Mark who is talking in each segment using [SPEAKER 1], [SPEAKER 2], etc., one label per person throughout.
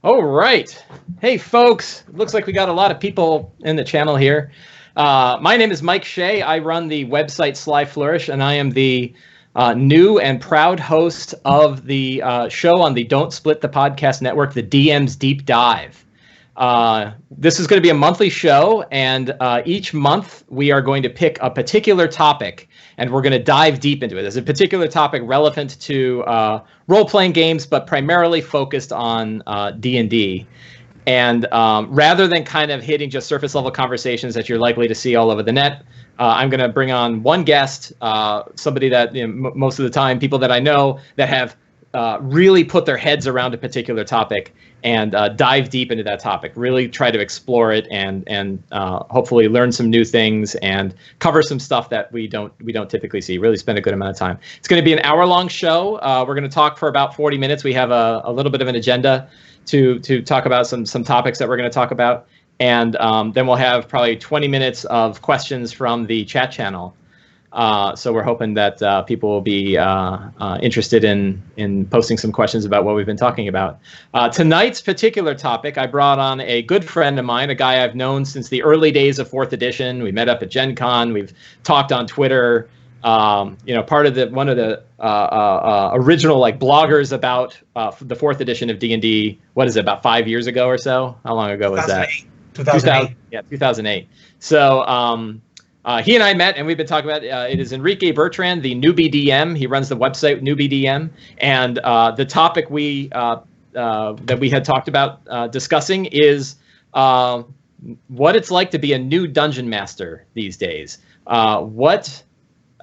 [SPEAKER 1] All right. Hey, folks. Looks like we got a lot of people in the channel here. My name is Mike Shea. I run the website Sly Flourish, and I am the new and proud host of the show on the Don't Split the Podcast Network, the DM's Deep Dive. This is going to be a monthly show, and each month we are going to pick a particular topic, and we're going to dive deep into it. There's a particular topic relevant to role-playing games, but primarily focused on D&D. And rather than kind of hitting just surface-level conversations that you're likely to see all over the net, I'm going to bring on one guest, somebody that most of the time, people that I know that have really put their heads around a particular topic and dive deep into that topic, really try to explore it and hopefully learn some new things and cover some stuff that we don't typically see, really spend a good amount of time. It's going to be an hour-long show. We're going to talk for about 40 minutes. We have a little bit of an agenda to talk about some topics that we're going to talk about. And then we'll have probably 20 minutes of questions from the chat channel. So we're hoping that people will be interested in posting some questions about what we've been talking about. Tonight's particular topic, I brought on a good friend of mine, a guy I've known since the early days of 4th edition. We met up at Gen Con. We've talked on Twitter. Part of one of the original
[SPEAKER 2] bloggers
[SPEAKER 1] about the 4th edition of D&D. What is it, about 5 years ago or so? How long ago was that?
[SPEAKER 2] 2008.
[SPEAKER 1] Yeah, 2008. So he and I met, and we've been talking about it is Enrique Bertrand, the Newbie DM. He runs the website Newbie DM, and the topic that we had talked about discussing is what it's like to be a new dungeon master these days. What do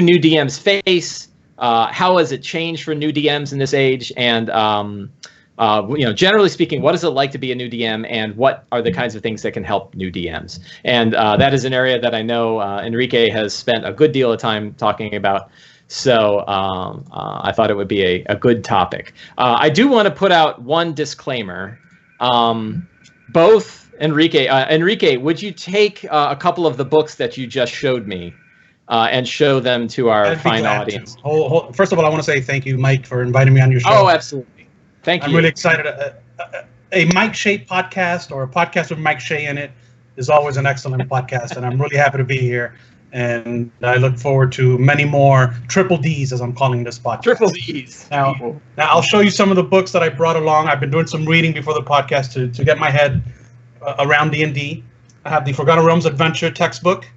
[SPEAKER 1] new DMs face? How has it changed for new DMs in this age? And generally speaking, what is it like to be a new DM, and what are the kinds of things that can help new DMs? And that is an area that I know Enrique has spent a good deal of time talking about. So I thought it would be a good topic. I do want to put out one disclaimer. Both Enrique, would you take a couple of the books that you just showed me and show them to our fine audience?
[SPEAKER 2] First of all, I want to say thank you, Mike, for inviting me on your show.
[SPEAKER 1] Oh, absolutely. Thank you.
[SPEAKER 2] I'm really excited. A Mike Shea podcast, or a podcast with Mike Shea in it, is always an excellent podcast, and I'm really happy to be here. And I look forward to many more triple Ds, as I'm calling this podcast.
[SPEAKER 1] Triple Ds.
[SPEAKER 2] Now I'll show you some of the books that I brought along. I've been doing some reading before the podcast to get my head around D&D. I have the Forgotten Realms Adventure textbook.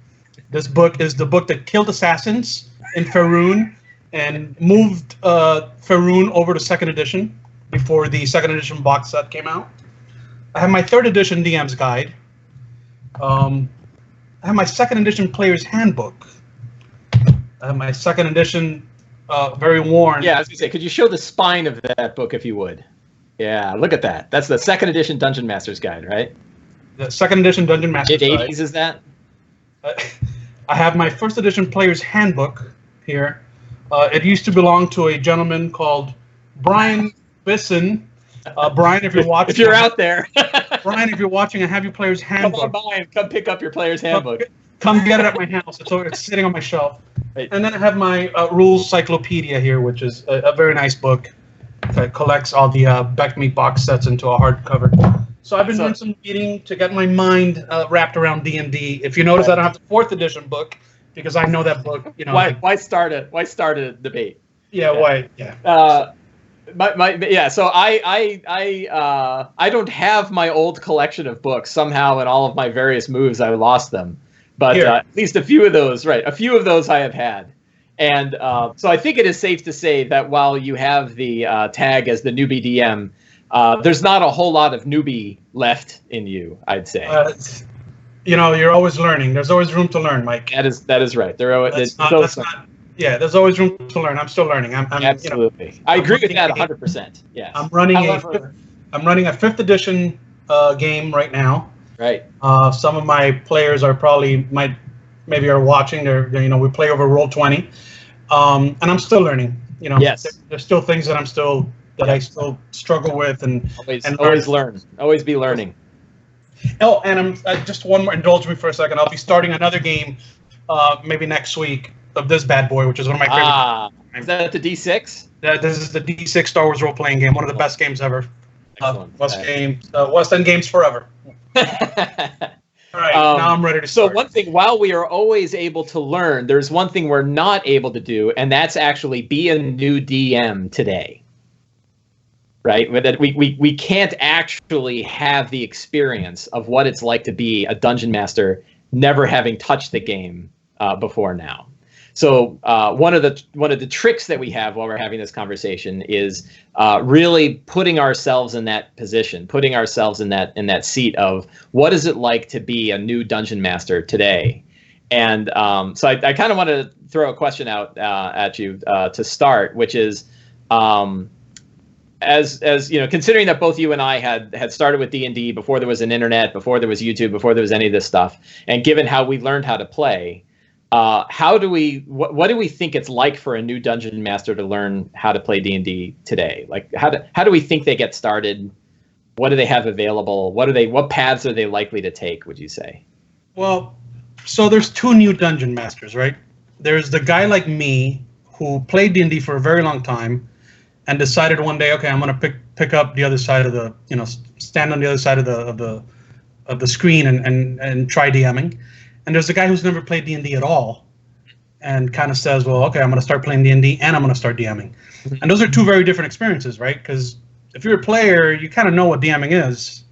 [SPEAKER 2] This book is the book that killed assassins in Faerun and moved Faerun over to 2nd edition before the 2nd edition box set came out. I have my 3rd edition DM's Guide. I have my 2nd edition Player's Handbook. I have my 2nd edition, very worn.
[SPEAKER 1] Yeah, I was going to say, could you show the spine of that book if you would? Yeah, look at that. That's the 2nd edition Dungeon Master's Guide, right?
[SPEAKER 2] The 2nd edition Dungeon Master's Guide.
[SPEAKER 1] Mid-80s is that?
[SPEAKER 2] I have my 1st edition Player's Handbook here. It used to belong to a gentleman called Brian Bisson. Brian, if you're watching,
[SPEAKER 1] if you're out there,
[SPEAKER 2] Brian, if you're watching, I have your Player's Handbook.
[SPEAKER 1] Come on by and come pick up your Player's Handbook.
[SPEAKER 2] Come get it at my house. It's sitting on my shelf.
[SPEAKER 1] Right.
[SPEAKER 2] And then I have my Rules Cyclopedia here, which is a very nice book that collects all the Beckmeat box sets into a hardcover. So I've been doing some reading to get my mind wrapped around D&D. If you notice, I don't have the 4th edition book because I know that book.
[SPEAKER 1] Why start a debate?
[SPEAKER 2] Yeah. Why? Yeah.
[SPEAKER 1] So I don't have my old collection of books. Somehow in all of my various moves I lost them, but at least a few of those I have had. And so I think it is safe to say that while you have the tag as the Newbie DM, there's not a whole lot of newbie left in you, I'd say.
[SPEAKER 2] You're always learning. There's always room to learn, Mike.
[SPEAKER 1] That is right.
[SPEAKER 2] There's always room to learn. I'm still learning. I'm
[SPEAKER 1] absolutely. I agree with that 100%. Yeah.
[SPEAKER 2] I'm running a 5th edition game right now.
[SPEAKER 1] Right.
[SPEAKER 2] Some of my players are maybe are watching. We play over Roll20, and I'm still learning.
[SPEAKER 1] Yes.
[SPEAKER 2] There's still things that I still struggle with, and
[SPEAKER 1] always learn. Always be learning.
[SPEAKER 2] Oh, and I'm just one more. Indulge me for a second. I'll be starting another game, maybe next week, of this bad boy, which is one of my favorite.
[SPEAKER 1] Is that the D6?
[SPEAKER 2] This is the D6 Star Wars role-playing game, one of the best games ever. West End Games forever. All right, now I'm ready to start.
[SPEAKER 1] So one thing, while we are always able to learn, there's one thing we're not able to do, and that's actually be a new DM today. Right? We can't actually have the experience of what it's like to be a dungeon master, never having touched the game before now. So one of the tricks that we have while we're having this conversation is really putting ourselves in that position, putting ourselves in that seat of what is it like to be a new dungeon master today. And so I kind of want to throw a question out at you to start, which is, as you know, considering that both you and I had started with D&D before there was an internet, before there was YouTube, before there was any of this stuff, and given how we learned how to play. What do we think it's like for a new dungeon master to learn how to play D&D today? Like, how do we think they get started? What do they have available? What paths are they likely to take, would you say?
[SPEAKER 2] Well, so there's two new dungeon masters, right? There's the guy like me who played D&D for a very long time and decided one day, okay, I'm going to pick up the other side of the, stand on the other side of the screen and try DMing. And there's a guy who's never played D&D at all and kind of says, well, okay, I'm going to start playing D&D and I'm going to start DMing. And those are two very different experiences, right? Because if you're a player, you kind of know what DMing is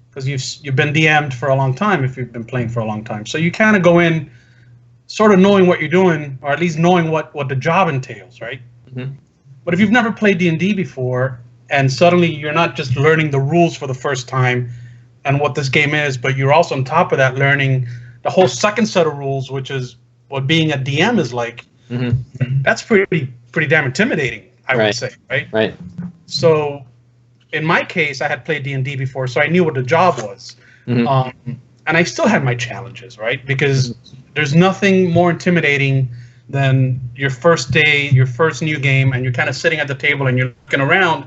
[SPEAKER 2] because you've been DM'd for a long time if you've been playing for a long time. So you kind of go in sort of knowing what you're doing, or at least knowing what the job entails, right? Mm-hmm. But if you've never played D&D before and suddenly you're not just learning the rules for the first time and what this game is, but you're also on top of that learning the whole second set of rules, which is what being a DM is like. Mm-hmm. That's pretty damn intimidating, I would say, right?
[SPEAKER 1] Right.
[SPEAKER 2] So, in my case, I had played D&D before, so I knew what the job was, and I still had my challenges, right? Because there's nothing more intimidating than your first day, your first new game, and you're kind of sitting at the table and you're looking around,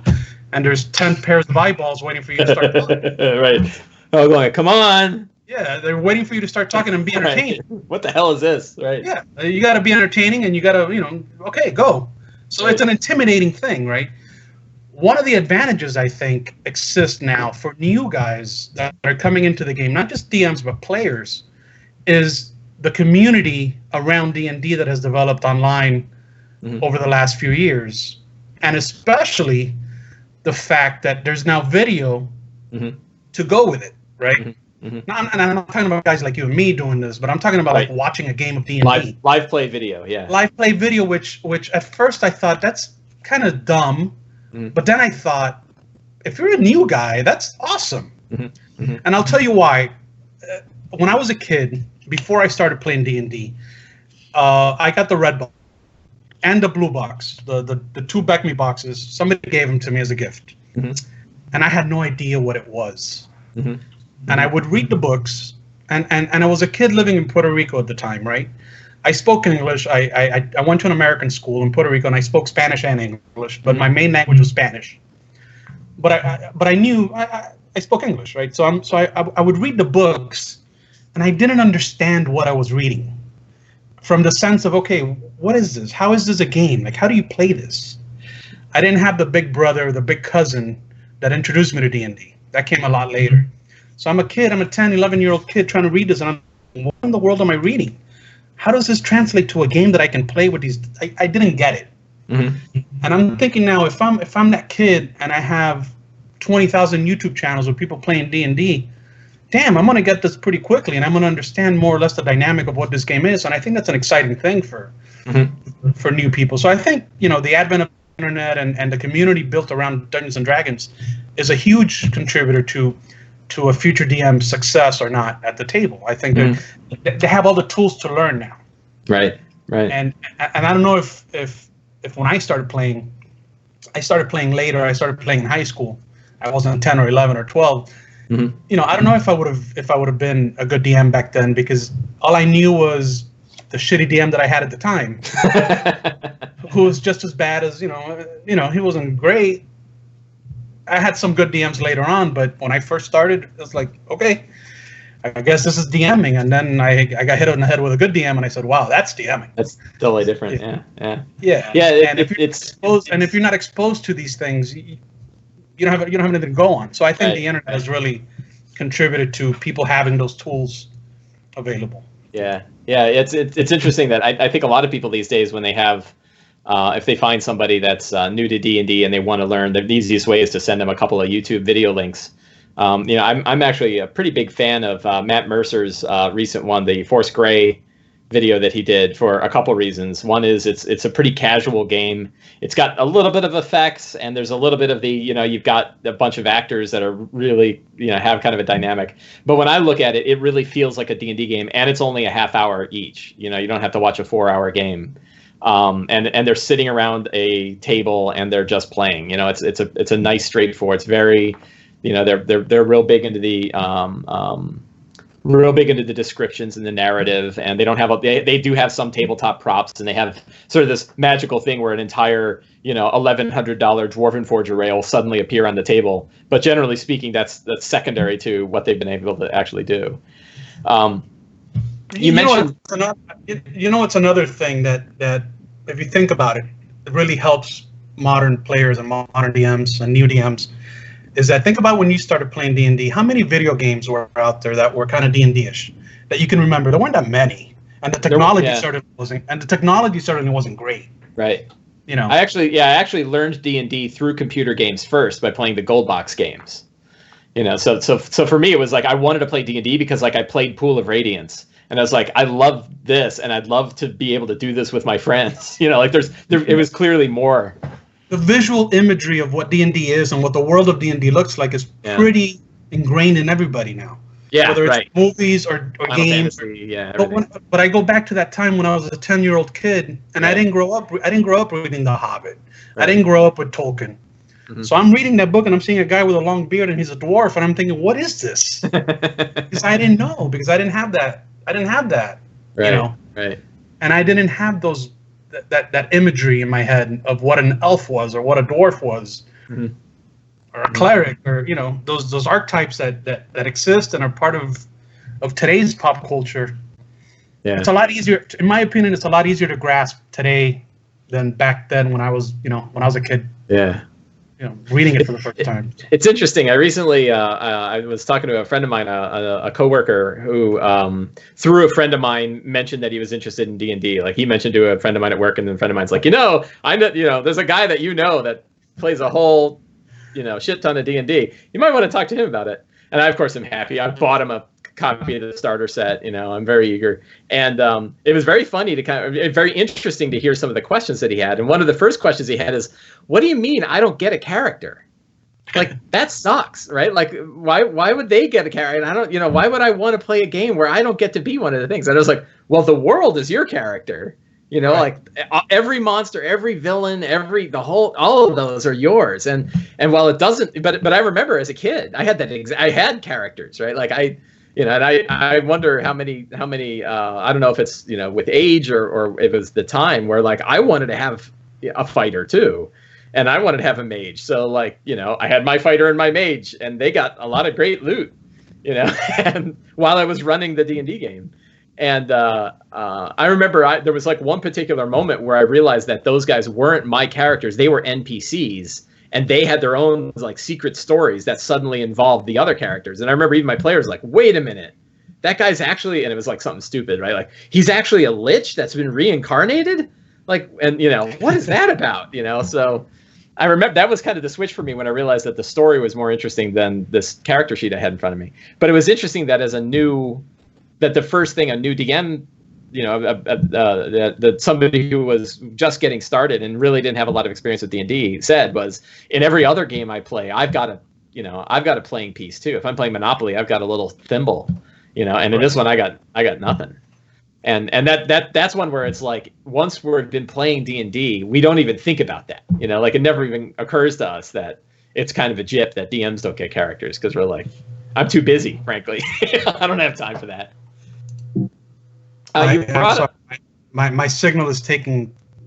[SPEAKER 2] and there's 10 pairs of eyeballs waiting for you to start talking.
[SPEAKER 1] Right. Oh, going, come on.
[SPEAKER 2] Yeah, they're waiting for you to start talking and be entertaining.
[SPEAKER 1] Right. What the hell is this? Right.
[SPEAKER 2] Yeah, you got to be entertaining and you got to, okay, go. So it's an intimidating thing, right? One of the advantages I think exists now for new guys that are coming into the game, not just DMs but players, is the community around D&D that has developed online over the last few years, and especially the fact that there's now video to go with it, right? Mm-hmm. Now, and I'm not talking about guys like you and me doing this, but I'm talking about like watching a game of D&D.
[SPEAKER 1] Live play video, yeah.
[SPEAKER 2] Live play video, which at first I thought that's kind of dumb, but then I thought, if you're a new guy, that's awesome. And I'll tell you why. When I was a kid, before I started playing D&D, I got the red box and the blue box, the two Back Me boxes. Somebody gave them to me as a gift, and I had no idea what it was. And I would read the books, and I was a kid living in Puerto Rico at the time, right? I spoke English. I went to an American school in Puerto Rico, and I spoke Spanish and English, but my main language was Spanish. But I knew I spoke English, right? So I would read the books, and I didn't understand what I was reading, from the sense of, okay, what is this? How is this a game? Like, how do you play this? I didn't have the big brother, the big cousin that introduced me to D&D. That came a lot later. So I'm a kid, I'm a 10, 11-year-old kid trying to read this, and I'm, what in the world am I reading? How does this translate to a game that I can play with these? I didn't get it. And I'm thinking now, if I'm that kid and I have 20,000 YouTube channels with people playing D&D, damn, I'm going to get this pretty quickly, and I'm going to understand more or less the dynamic of what this game is, and I think that's an exciting thing for new people. So I think, the advent of the internet and the community built around Dungeons & Dragons is a huge contributor to a future DM success or not at the table. I think they have all the tools to learn now.
[SPEAKER 1] Right.
[SPEAKER 2] And I don't know if when I started playing later. I started playing in high school. I wasn't 10 or 11 or 12. I don't know if I would have been a good DM back then, because all I knew was the shitty DM that I had at the time, who was just as bad as he wasn't great. I had some good DMs later on, but when I first started, it was like, okay, I guess this is DMing, and then I got hit on the head with a good DM, and I said, wow, that's DMing.
[SPEAKER 1] That's totally different. Yeah.
[SPEAKER 2] And if you're not exposed to these things, you don't have anything to go on. So I think the internet has really contributed to people having those tools available.
[SPEAKER 1] Yeah. It's interesting that I think a lot of people these days, when they have, if they find somebody that's new to D&D and they want to learn, the easiest way is to send them a couple of YouTube video links. I'm actually a pretty big fan of Matt Mercer's recent one, the Force Grey video that he did, for a couple reasons. One is it's a pretty casual game. It's got a little bit of effects, and there's a little bit of the, you've got a bunch of actors that are really, have kind of a dynamic. But when I look at it, it really feels like a D&D game, and it's only a half hour each. You don't have to watch a 4-hour game. And they're sitting around a table and they're just playing. It's a nice, straightforward. It's very, they're real big into the descriptions and the narrative, and they don't have they do have some tabletop props, and they have sort of this magical thing where an entire $1,100 Dwarven Forge array will suddenly appear on the table. But generally speaking, that's secondary to what they've been able to actually do. You mentioned,
[SPEAKER 2] it's another thing that if you think about it, it really helps modern players and modern DMs and new DMs. Is that, think about when you started playing D&D, how many video games were out there that were kind of D&D-ish that you can remember? There weren't that many, and the technology certainly wasn't great.
[SPEAKER 1] Right. I actually learned D&D through computer games first by playing the Gold Box games. So for me it was like I wanted to play D&D because I played Pool of Radiance, and I was like, I love this, and I'd love to be able to do this with my friends. It was clearly more.
[SPEAKER 2] The visual imagery of what D&D is and what the world of D&D looks like is pretty ingrained in everybody now.
[SPEAKER 1] Yeah,
[SPEAKER 2] whether it's movies or games.
[SPEAKER 1] Fantasy,
[SPEAKER 2] but I go back to that time when I was a 10-year-old kid, and I didn't grow up reading The Hobbit. Right. I didn't grow up with Tolkien. Mm-hmm. So I'm reading that book, and I'm seeing a guy with a long beard, and he's a dwarf, and I'm thinking, what is this? Because I didn't know, because I didn't have that.
[SPEAKER 1] Right. Right.
[SPEAKER 2] And I didn't have those. That imagery in my head of what an elf was or what a dwarf was, or a cleric, or those archetypes that exist and are part of today's pop culture. Yeah, it's a lot easier, in my opinion. It's a lot easier to grasp today than back then when I was a kid.
[SPEAKER 1] Yeah.
[SPEAKER 2] Reading it for the first time.
[SPEAKER 1] It's interesting. I recently I was talking to a friend of mine, a coworker who, through a friend of mine, mentioned that he was interested in D&D. Like, he mentioned to a friend of mine at work, and then a friend of mine's like, there's a guy that that plays a whole, shit ton of D&D. You might want to talk to him about it. And I, of course, am happy. I bought him a copy of the starter set. I'm very eager, and it was very funny to very interesting to hear some of the questions that he had. And one of the first questions he had is, "What do you mean I don't get a character? Like, that sucks, right? Like, why would they get a character? And I don't, why would I want to play a game where I don't get to be one of the things?" And I was like, "Well, the world is your character." Right. Like, every monster, every villain, all of those are yours. And while it doesn't, but I remember as a kid, I had I had characters, right? Like, and I wonder how many I don't know if it's with age or if it was the time where, like, I wanted to have a fighter too, and I wanted to have a mage. So, like, I had my fighter and my mage, and they got a lot of great loot, and while I was running the D&D game. And I remember there was like one particular moment where I realized that those guys weren't my characters; they were NPCs. And they had their own, like, secret stories that suddenly involved the other characters. And I remember even my players like, wait a minute, that guy's actually, and it was like something stupid, right? Like, he's actually a lich that's been reincarnated? Like, and, what is that about? So I remember that was kind of the switch for me when I realized that the story was more interesting than this character sheet I had in front of me. But it was interesting that the first thing a new DM, that somebody who was just getting started and really didn't have a lot of experience with D&D said was, in every other game I play, I've got a playing piece too. If I'm playing Monopoly, I've got a little thimble, and in this one I got nothing. And that's one where it's like, once we've been playing D&D, we don't even think about that. Like, it never even occurs to us that it's kind of a jip that DMs don't get characters, because we're like, I'm too busy, frankly. I don't have time for that.
[SPEAKER 2] My signal is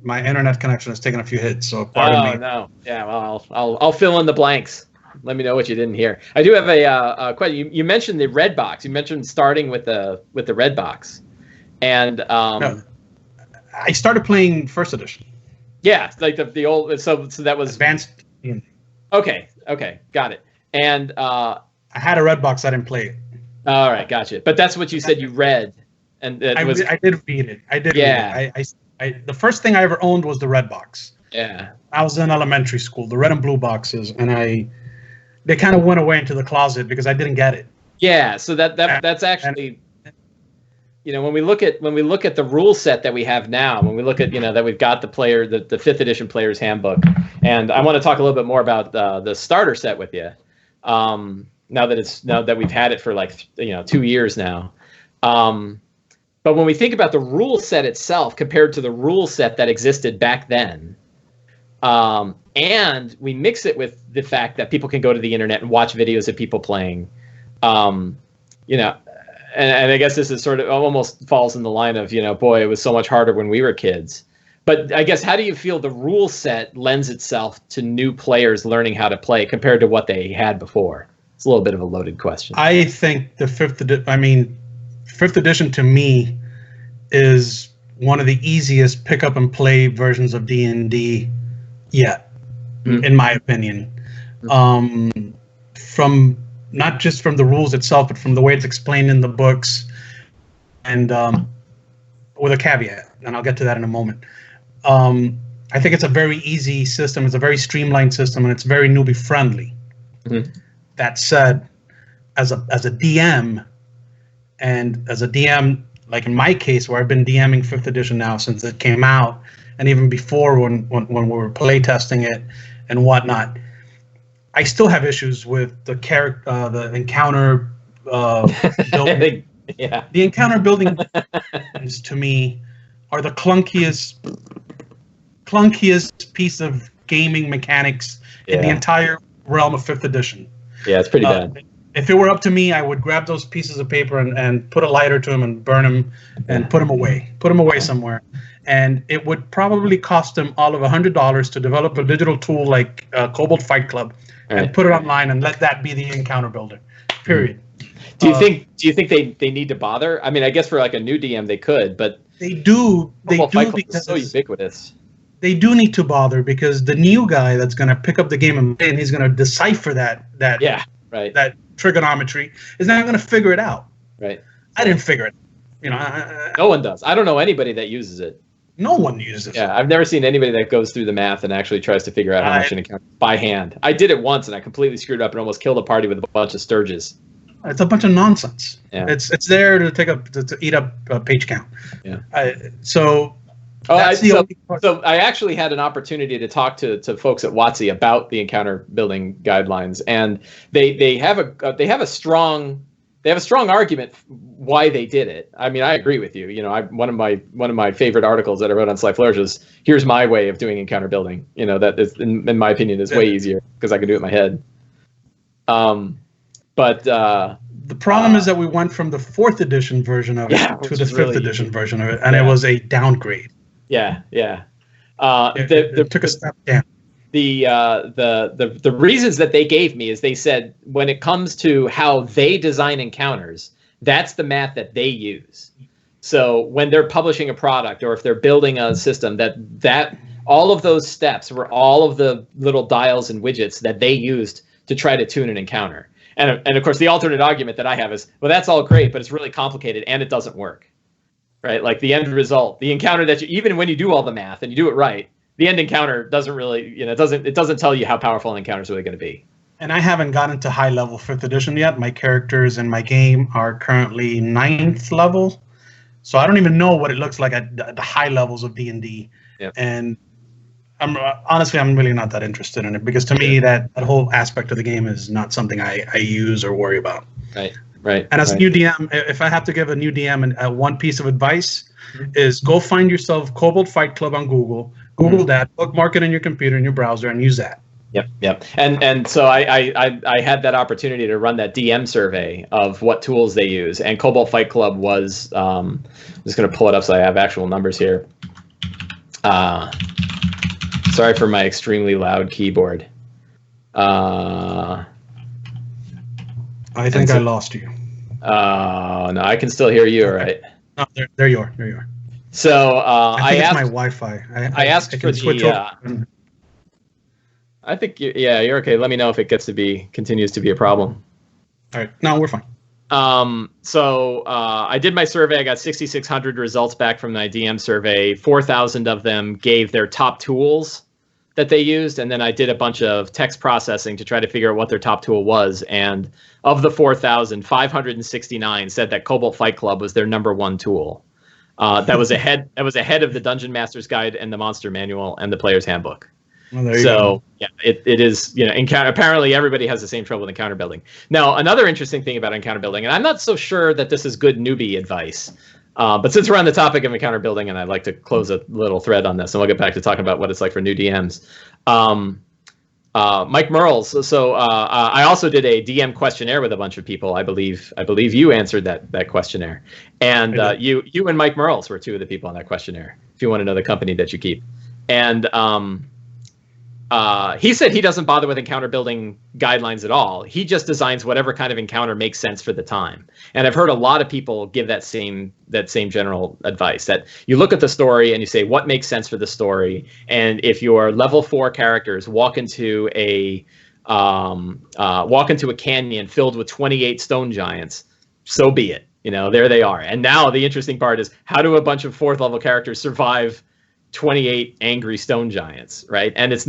[SPEAKER 2] my internet connection is taking a few hits, so pardon me.
[SPEAKER 1] Oh, no. Yeah, well, I'll fill in the blanks. Let me know what you didn't hear. I do have a question. You mentioned the red box. You mentioned starting with the red box, and
[SPEAKER 2] No, I started playing first edition.
[SPEAKER 1] yeah, like the old. So that was
[SPEAKER 2] advanced.
[SPEAKER 1] Okay, got it. And
[SPEAKER 2] I had a red box. I didn't play it.
[SPEAKER 1] All right, gotcha. But that's what you said you read, and
[SPEAKER 2] I did read it. I did.
[SPEAKER 1] Yeah.
[SPEAKER 2] Read it. I the first thing I ever owned was the red box.
[SPEAKER 1] Yeah.
[SPEAKER 2] I was in elementary school, the red and blue boxes, and they kind of went away into the closet because I didn't get it.
[SPEAKER 1] Yeah. So that's actually, when we look at the rule set that we have now, when we look at that we've got the 5th edition player's handbook, and I want to talk a little bit more about the starter set with you. Now that we've had it for 2 years now. But when we think about the rule set itself compared to the rule set that existed back then, and we mix it with the fact that people can go to the internet and watch videos of people playing, and I guess this is sort of almost falls in the line of, boy, it was so much harder when we were kids. But I guess, how do you feel the rule set lends itself to new players learning how to play compared to what they had before? It's a little bit of a loaded question.
[SPEAKER 2] I think the 5th edition to me is one of the easiest pick up and play versions of D&D yet, in my opinion. From not just from the rules itself, but from the way it's explained in the books, and with a caveat, and I'll get to that in a moment. I think it's a very easy system. It's a very streamlined system, and it's very newbie friendly. That said, as a DM, like in my case, where I've been DMing 5th edition now since it came out, and even before when we were play testing it and whatnot, I still have issues with the encounter building.
[SPEAKER 1] Yeah.
[SPEAKER 2] The encounter building to me are the clunkiest piece of gaming mechanics in the entire realm of 5th edition.
[SPEAKER 1] Yeah, it's pretty bad.
[SPEAKER 2] If it were up to me, I would grab those pieces of paper and put a lighter to them and burn them and put them away somewhere. And it would probably cost them all of $100 to develop a digital tool like Cobalt Fight Club and put it online and let that be the encounter builder. Period.
[SPEAKER 1] Do you think they need to bother? I mean, I guess for like a new DM they could, but
[SPEAKER 2] they do. They do because
[SPEAKER 1] it's so ubiquitous.
[SPEAKER 2] They do need to bother because the new guy that's going to pick up the game and play, and he's going to decipher that trigonometry is not going to figure it out.
[SPEAKER 1] Right.
[SPEAKER 2] I didn't figure it.
[SPEAKER 1] No one does. I don't know anybody that uses it.
[SPEAKER 2] No one uses it.
[SPEAKER 1] Yeah, I've never seen anybody that goes through the math and actually tries to figure out how much an account by hand. I did it once and I completely screwed up and almost killed a party with a bunch of Sturges.
[SPEAKER 2] It's a bunch of nonsense.
[SPEAKER 1] Yeah.
[SPEAKER 2] It's there to eat up page count.
[SPEAKER 1] Yeah.
[SPEAKER 2] So
[SPEAKER 1] I actually had an opportunity to talk to folks at WotC about the encounter building guidelines, and they have a strong argument why they did it. I mean, I agree with you. One of my favorite articles that I wrote on Sly Flourish is, here's my way of doing encounter building. That is, in my opinion, is way easier because I can do it in my head. But
[SPEAKER 2] the problem is that we went from the 4th edition version of it to the 5th edition version of it, and it was a downgrade.
[SPEAKER 1] Yeah.
[SPEAKER 2] It took a step down.
[SPEAKER 1] The reasons that they gave me is they said when it comes to how they design encounters, that's the math that they use. So when they're publishing a product or if they're building a system, that all of those steps were all of the little dials and widgets that they used to try to tune an encounter. And of course, the alternate argument that I have is, well, that's all great, but it's really complicated and it doesn't work, right? Like the end result, the encounter that even when you do all the math and you do it right, the end encounter doesn't really, it doesn't tell you how powerful an encounter is really going to be.
[SPEAKER 2] And I haven't gotten to high level 5th edition yet. My characters in my game are currently 9th level, so I don't even know what it looks like at the high levels of D&D.
[SPEAKER 1] Yep.
[SPEAKER 2] And I'm really not that interested in it because to me that whole aspect of the game is not something I use or worry about.
[SPEAKER 1] Right.
[SPEAKER 2] And as a new DM, if I have to give a new DM one piece of advice, is go find yourself Cobalt Fight Club on Google. Google that, bookmark it in your computer in your browser, and use that.
[SPEAKER 1] Yep. And so I had that opportunity to run that DM survey of what tools they use, and Cobalt Fight Club was. I'm just going to pull it up so I have actual numbers here. Sorry for my extremely loud keyboard.
[SPEAKER 2] I think I lost you.
[SPEAKER 1] No, I can still hear you. All right.
[SPEAKER 2] Oh, there you are. There you are.
[SPEAKER 1] So
[SPEAKER 2] I think it's
[SPEAKER 1] asked
[SPEAKER 2] my Wi-Fi.
[SPEAKER 1] I asked for the. I think you're okay. Let me know if it continues to be a problem.
[SPEAKER 2] All right. No, we're fine.
[SPEAKER 1] So I did my survey. I got 6,600 results back from my DM survey. 4,000 of them gave their top tools that they used, and then I did a bunch of text processing to try to figure out what their top tool was. And of the 4,000, 569 said that Cobalt Fight Club was their number one tool. That was ahead. That was ahead of the Dungeon Master's Guide and the Monster Manual and the Player's Handbook.
[SPEAKER 2] Well, so
[SPEAKER 1] yeah, it is, encounter. Apparently everybody has the same trouble with encounter building. Now, another interesting thing about encounter building, and I'm not so sure that this is good newbie advice, but since we're on the topic of encounter building, and I'd like to close a little thread on this, and we'll get back to talking about what it's like for new DMs. Mike Merles. So I also did a DM questionnaire with a bunch of people. I believe you answered that questionnaire, and you and Mike Merles were two of the people on that questionnaire. If you want to know the company that you keep, and he said he doesn't bother with encounter building guidelines at all. He just designs whatever kind of encounter makes sense for the time. And I've heard a lot of people give that same general advice, that you look at the story and you say, what makes sense for the story? And if your level 4 characters walk into a canyon filled with 28 stone giants, so be it. There they are. And now the interesting part is, how do a bunch of 4th level characters survive 28 angry stone giants, right? And it's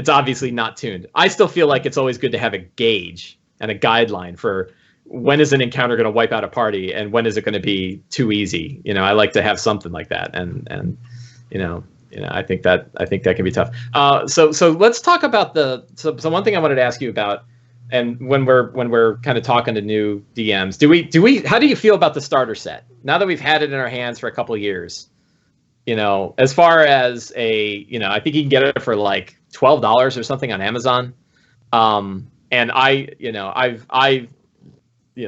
[SPEAKER 1] obviously not tuned. I still feel like it's always good to have a gauge and a guideline for when is an encounter going to wipe out a party and when is it going to be too easy. I like to have something like that, and I think that can be tough. So let's talk about so one thing I wanted to ask you about, and when we're kind of talking to new DMs, how do you feel about the starter set now that we've had it in our hands for a couple of years? As far as I think you can get it for like $12 or something on Amazon. And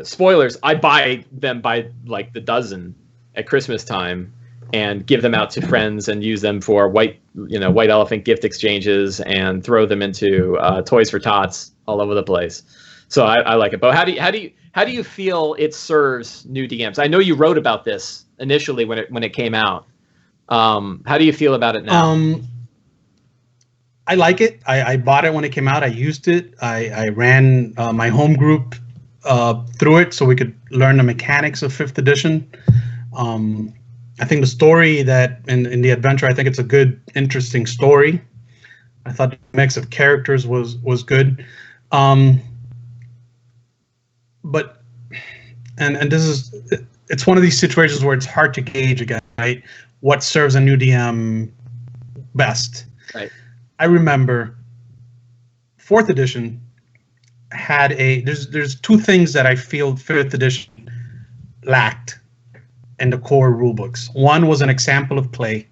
[SPEAKER 1] spoilers, I buy them by like the dozen at Christmas time and give them out to friends and use them for white elephant gift exchanges and throw them into Toys for Tots all over the place. So I like it. But how do you feel it serves new DMs? I know you wrote about this initially when it came out. How do you feel about it now?
[SPEAKER 2] I like it. I bought it when it came out. I used it. I ran my home group through it so we could learn the mechanics of 5th edition. I think the story that in the adventure, I think it's a good, interesting story. I thought the mix of characters was good. But it's one of these situations where it's hard to gauge again, right? What serves a new DM best.
[SPEAKER 1] Right.
[SPEAKER 2] I remember 4th edition had there's two things that I feel 5th edition lacked in the core rulebooks. One was an example of play,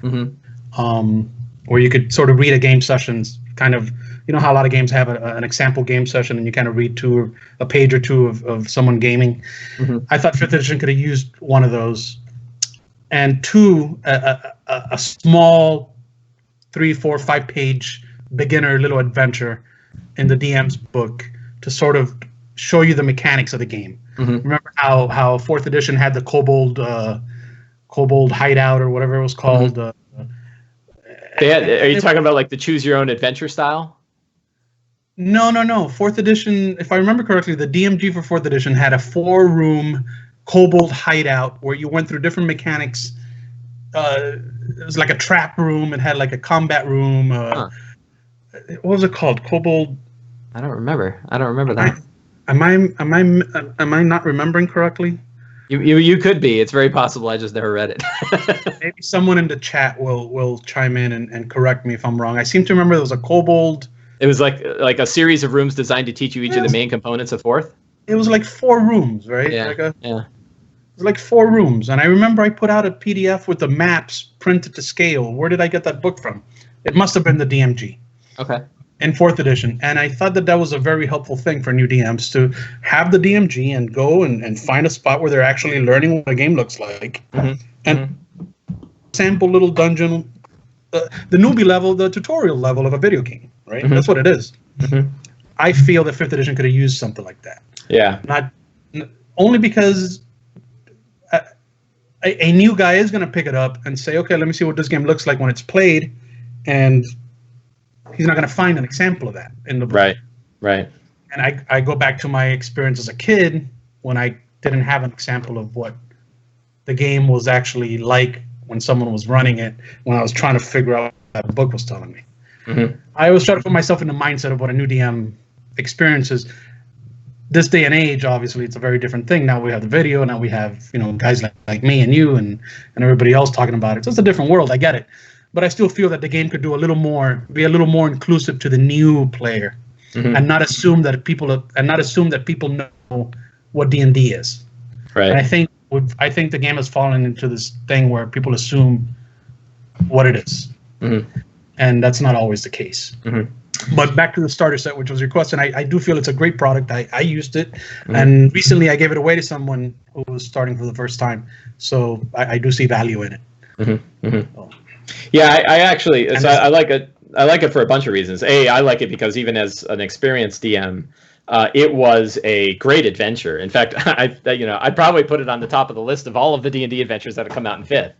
[SPEAKER 2] where you could sort of read a game sessions, kind of, how a lot of games have an example game session and you kind of read a page or two of someone gaming. I thought 5th edition could have used one of those. And 2, a small 3, 4, 5 page beginner little adventure in the DM's book to sort of show you the mechanics of the game. Remember how 4th edition had the kobold hideout or whatever it was called?
[SPEAKER 1] Are you talking about like the choose your own adventure style?
[SPEAKER 2] No. 4th edition, if I remember correctly, the DMG for 4th edition had a 4-room kobold hideout where you went through different mechanics. It was like a trap room. It had like a combat room. What was it called? Kobold.
[SPEAKER 1] I don't remember that.
[SPEAKER 2] Am I not remembering correctly?
[SPEAKER 1] You could be. It's very possible. I just never read it.
[SPEAKER 2] Maybe someone in the chat will chime in and correct me if I'm wrong. I seem to remember there was a kobold.
[SPEAKER 1] It was like a series of rooms designed to teach you each of the main components of 4th.
[SPEAKER 2] It was like 4 rooms, right?
[SPEAKER 1] Yeah.
[SPEAKER 2] It was like 4 rooms, and I remember I put out a PDF with the maps printed to scale. Where did I get that book from? It must have been the DMG.
[SPEAKER 1] Okay.
[SPEAKER 2] In 4th edition, and I thought that was a very helpful thing for new DMs to have the DMG and go and find a spot where they're actually learning what a game looks like, and sample little dungeon, the newbie level, the tutorial level of a video game, right? That's what it is. I feel that 5th edition could have used something like that.
[SPEAKER 1] Yeah.
[SPEAKER 2] Only because a new guy is going to pick it up and say, okay, let me see what this game looks like when it's played, and he's not going to find an example of that in the book.
[SPEAKER 1] Right.
[SPEAKER 2] And I go back to my experience as a kid when I didn't have an example of what the game was actually like when someone was running it, when I was trying to figure out what the book was telling me.
[SPEAKER 1] Mm-hmm.
[SPEAKER 2] I always try to put myself in the mindset of what a new DM experiences. This day and age, obviously, it's a very different thing. Now we have the video. Now we have, guys like me and you and everybody else talking about it. So it's a different world. I get it. But I still feel that the game could do be a little more inclusive to the new player, and not assume that people know what D&D is.
[SPEAKER 1] Right.
[SPEAKER 2] And I think the game has fallen into this thing where people assume what it is, and that's not always the case. But back to the starter set, which was your question, I do feel it's a great product. I used it, and recently I gave it away to someone who was starting for the first time. So I do see value in it. So.
[SPEAKER 1] Yeah, I actually, so I like it. I like it for a bunch of reasons. I like it because even as an experienced DM, it was a great adventure. In fact, I'd probably put it on the top of the list of all of the D&D adventures that have come out in 5th.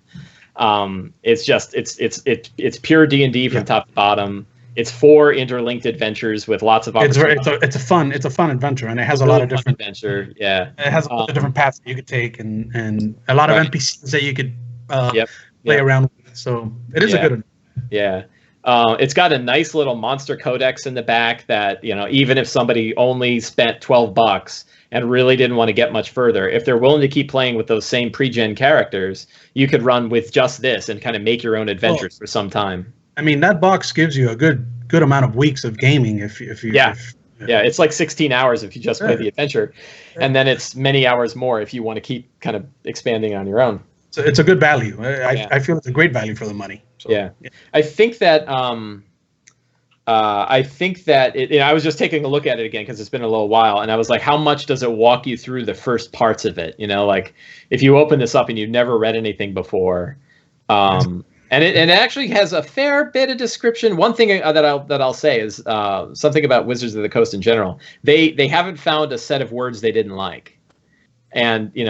[SPEAKER 1] It's pure D&D from top to bottom. It's 4 interlinked adventures with lots of opportunities.
[SPEAKER 2] It's a fun adventure, and it has a lot of different
[SPEAKER 1] adventure. Yeah,
[SPEAKER 2] it has a lot of different paths that you could take, and a lot of NPCs that you could play around with. So it is a good one.
[SPEAKER 1] Yeah. It's got a nice little monster codex in the back that, even if somebody only spent $12 and really didn't want to get much further, if they're willing to keep playing with those same pre-gen characters, you could run with just this and kind of make your own adventures for some time.
[SPEAKER 2] I mean, that box gives you a good amount of weeks of gaming if you
[SPEAKER 1] it's like 16 hours if you just play the adventure, and then it's many hours more if you want to keep kind of expanding on your own.
[SPEAKER 2] So it's a good value. I feel it's a great value for the money. So,
[SPEAKER 1] I think that I was just taking a look at it again because it's been a little while, and I was like, how much does it walk you through the first parts of it? Like if you open this up and you've never read anything before, and it actually has a fair bit of description. One thing that I'll say is something about Wizards of the Coast in general. They haven't found a set of words they didn't like. And when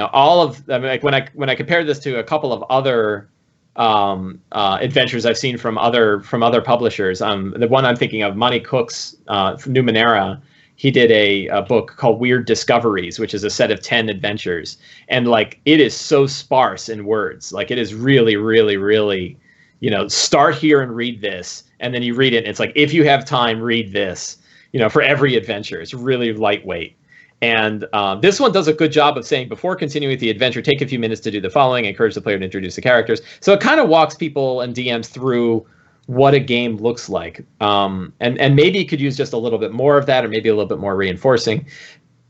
[SPEAKER 1] I compared this to a couple of other adventures I've seen from other publishers, the one I'm thinking of, Monty Cook's Numenera, he did a book called Weird Discoveries, which is a set of 10 adventures, and it is so sparse in words. It is really, really, really, start here and read this, and then you read it, and it's like, if you have time, read this. For every adventure, it's really lightweight. And this one does a good job of saying, before continuing with the adventure, take a few minutes to do the following, encourage the player to introduce the characters. So it kind of walks people and DMs through what a game looks like. And maybe you could use just a little bit more of that, or maybe a little bit more reinforcing.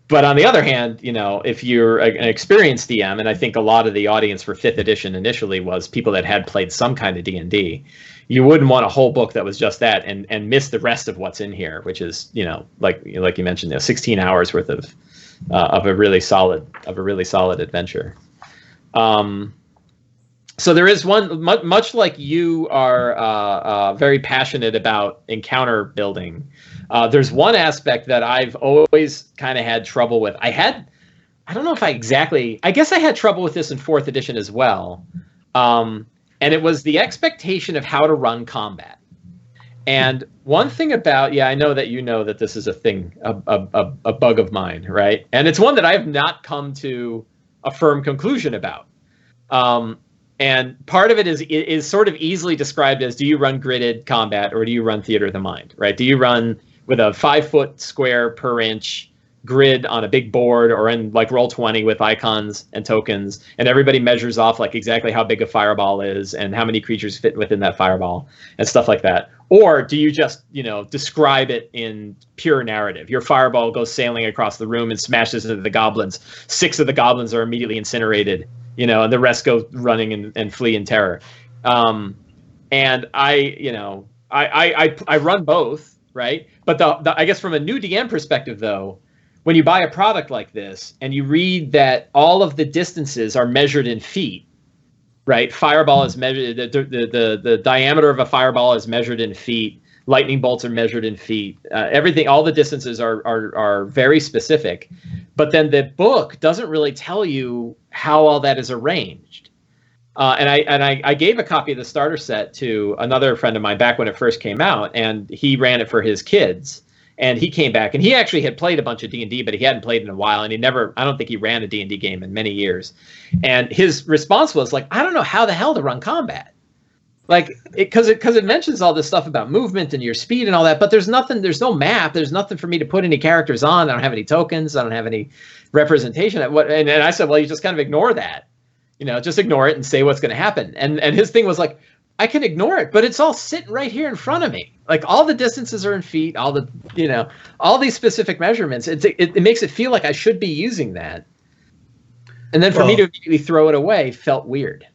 [SPEAKER 1] But on the other hand, if you're an experienced DM, and I think a lot of the audience for 5th edition initially was people that had played some kind of D&D, you wouldn't want a whole book that was just that and miss the rest of what's in here, which is, like you mentioned, 16 hours worth of a really solid adventure. So there is one, much like you are very passionate about encounter building. There's one aspect that I've always kind of had trouble with. I guess I had trouble with this in 4th edition as well. And it was the expectation of how to run combat. And one thing about, I know that this is a thing, a bug of mine, right? And it's one that I have not come to a firm conclusion about. And part of it is sort of easily described as, do you run gridded combat or do you run theater of the mind, right? Do you run with a 5-foot square per inch grid on a big board, or in Roll20 with icons and tokens, and everybody measures off exactly how big a fireball is and how many creatures fit within that fireball and stuff like that? Or do you just, describe it in pure narrative? Your fireball goes sailing across the room and smashes into the goblins. 6 of the goblins are immediately incinerated, and the rest go running and flee in terror. And I run both, right? But I guess from a new DM perspective, though, when you buy a product like this and you read that all of the distances are measured in feet, right? Fireball is measured, the diameter of a fireball is measured in feet. Lightning bolts are measured in feet. Everything, all the distances are very specific. but then the book doesn't really tell you how all that is arranged. And I gave a copy of the starter set to another friend of mine back when it first came out, and he ran it for his kids. And he came back, and he actually had played a bunch of D&D, but he hadn't played in a while, and I don't think he ran a D&D game in many years. And his response was like, I don't know how the hell to run combat. Like, because it mentions all this stuff about movement and your speed and all that, but there's no map, there's nothing for me to put any characters on. I don't have any tokens, I don't have any representation. And I said, well, you just kind of ignore that. Just ignore it and say what's going to happen. And his thing was like, I can ignore it, but it's all sitting right here in front of me. Like, all the distances are in feet, all these specific measurements. It makes it feel like I should be using that. And then for me to immediately throw it away felt weird.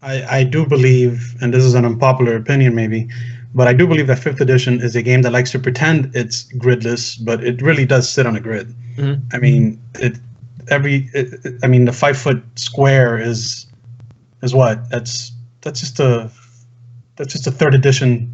[SPEAKER 2] I do believe, and this is an unpopular opinion maybe, but I do believe that 5th edition is a game that likes to pretend it's gridless, but it really does sit on a grid. Mm-hmm. I mean, the 5-foot square is what? That's just a 3rd edition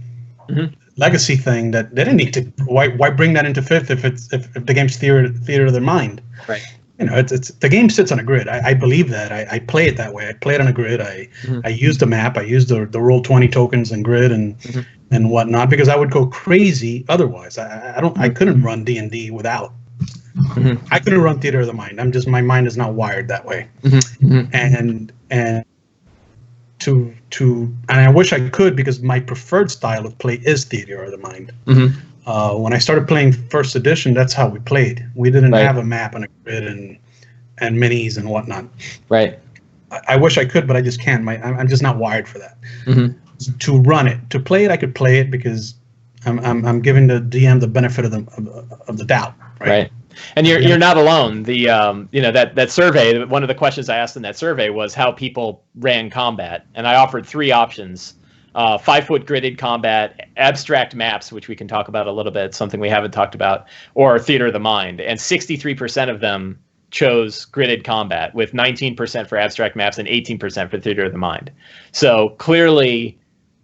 [SPEAKER 2] legacy thing that they didn't need to. Why bring that into 5th if the game's theater of their mind? Right. It's the game sits on a grid. I believe that. I play it that way. I play it on a grid. I use the map. I use the Roll20 tokens and grid and whatnot, because I would go crazy otherwise. I couldn't run D&D without. Mm-hmm. I couldn't run theater of the mind. My mind is not wired that way. Mm-hmm. And I wish I could, because my preferred style of play is theater of the mind. Mm-hmm. When I started playing 1st edition, that's how we played. We didn't have a map and a grid and minis and whatnot. Right. I wish I could, but I just can't. I'm just not wired for that. Mm-hmm. To run it, to play it, I could play it because I'm giving the DM the benefit of the doubt. Right.
[SPEAKER 1] And you're not alone. The that survey. One of the questions I asked in that survey was how people ran combat, and I offered 3 options. 5-foot gridded combat, abstract maps, which we can talk about a little bit, something we haven't talked about, or theater of the mind. And 63% of them chose gridded combat, with 19% for abstract maps and 18% for theater of the mind. So clearly,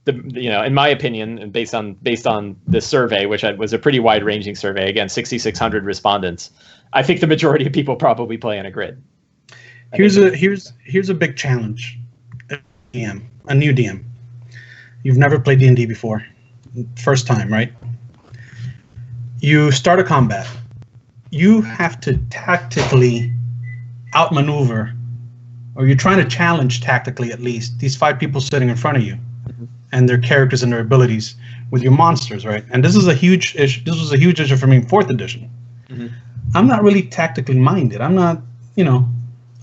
[SPEAKER 1] in my opinion, and based on the survey, which was a pretty wide-ranging survey, again, 6,600 respondents, I think the majority of people probably play on a grid.
[SPEAKER 2] Here's a big challenge. A new DM. You've never played D&D before. First time, right? You start a combat. You have to tactically outmaneuver, or you're trying to challenge tactically at least, these 5 people sitting in front of you and their characters and their abilities with your monsters, right? And this is a huge issue. This was a huge issue for me in 4th edition. Mm-hmm. I'm not really tactically minded. I'm not,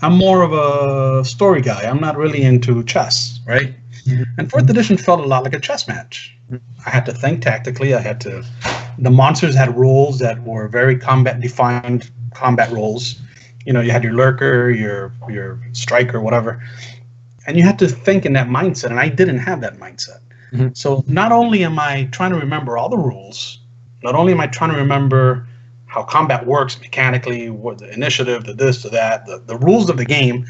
[SPEAKER 2] I'm more of a story guy. I'm not really into chess, right? Mm-hmm. And 4th edition felt a lot like a chess match. I had to think tactically. The monsters had roles that were very defined combat roles. You had your lurker, your striker, whatever. And you had to think in that mindset, and I didn't have that mindset. Mm-hmm. So not only am I trying to remember all the rules, not only am I trying to remember how combat works mechanically, what the initiative, the this, to that, the rules of the game,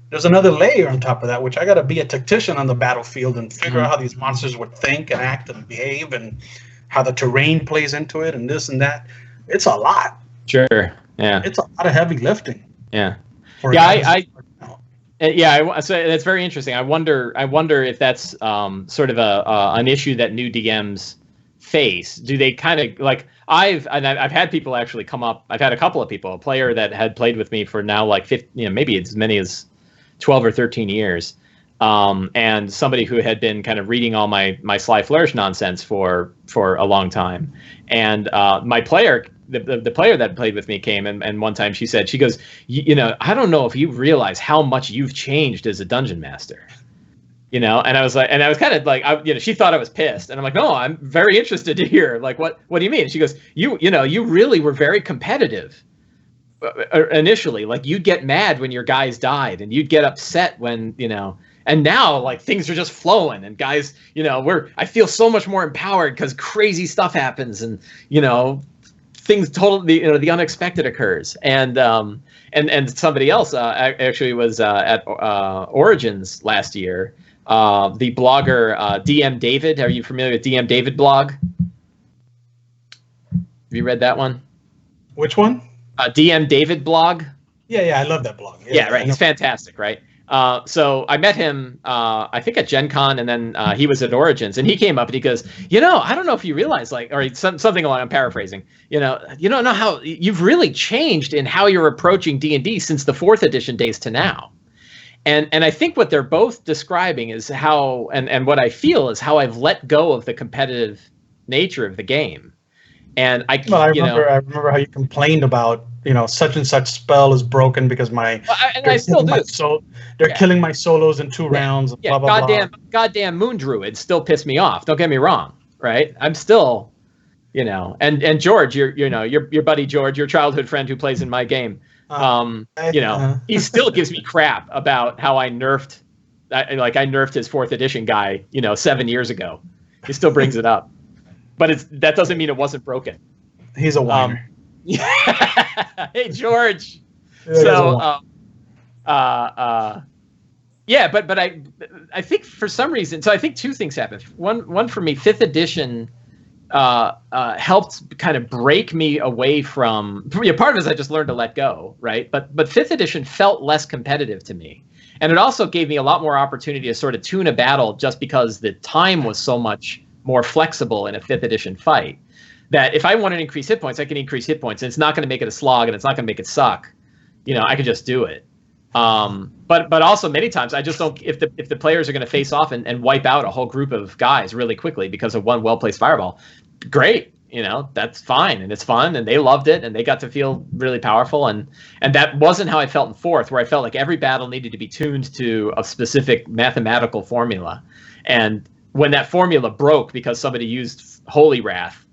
[SPEAKER 2] there's another layer on top of that, which I got to be a tactician on the battlefield and figure out how these monsters would think and act and behave, and how the terrain plays into it, and this and that. It's a lot.
[SPEAKER 1] Sure. Yeah.
[SPEAKER 2] It's a lot of heavy lifting.
[SPEAKER 1] Yeah. So that's very interesting. I wonder if that's sort of an issue that new DMs face. Do they kind of like? I've had people actually come up. I've had a couple of people, a player that had played with me for now like 50, maybe as many as 12 or 13 years, and somebody who had been kind of reading all my Sly Flourish nonsense for a long time. And my player, the player that played with me came, and one time she goes, I don't know if you realize how much you've changed as a dungeon master. And I was kind of like, she thought I was pissed, and I'm like, no, I'm very interested to hear, like, what do you mean? She goes, you really were very competitive initially. Like, you'd get mad when your guys died, and you'd get upset when, and now, like, things are just flowing, and guys, I feel so much more empowered because crazy stuff happens, and, things totally, the unexpected occurs. And somebody else actually was at Origins last year. The blogger DM David. Are you familiar with DM David blog? Have you read that one?
[SPEAKER 2] Which one?
[SPEAKER 1] DM David blog.
[SPEAKER 2] Yeah, I love that blog.
[SPEAKER 1] Yeah, right. He's fantastic, right? So I met him, I think at Gen Con, and then he was at Origins, and he came up and he goes, I don't know if you realize, like, or something along, I'm paraphrasing, you don't know how you've really changed in how you're approaching D&D since the 4th edition days to now. And I think what they're both describing is how, and what I feel is how I've let go of the competitive nature of the game. And I
[SPEAKER 2] remember how you complained about, such and such spell is broken because
[SPEAKER 1] I still do.
[SPEAKER 2] They're killing my solos in 2 rounds.
[SPEAKER 1] Yeah, blah, blah, goddamn moon druids still piss me off. Don't get me wrong, right? I'm still, and George, your buddy George, your childhood friend who plays in my game. He still gives me crap about how I nerfed his 4th edition guy, 7 years ago. He still brings it up, but that doesn't mean it wasn't broken.
[SPEAKER 2] He's a whiner.
[SPEAKER 1] Hey, George.
[SPEAKER 2] Yeah,
[SPEAKER 1] but I think for some reason, so I think 2 things happened. One for me, 5th edition helped kind of break me away from, part of it is I just learned to let go, right? But 5th edition felt less competitive to me. And it also gave me a lot more opportunity to sort of tune a battle just because the time was so much more flexible in a 5th edition fight. That if I want to increase hit points, I can increase hit points, and it's not going to make it a slog, and it's not going to make it suck. I can just do it. But also many times I just don't. If the players are going to face off and wipe out a whole group of guys really quickly because of one well placed fireball, great. That's fine, and it's fun, and they loved it, and they got to feel really powerful, and that wasn't how I felt in 4th, where I felt like every battle needed to be tuned to a specific mathematical formula, and when that formula broke because somebody used Holy Wrath,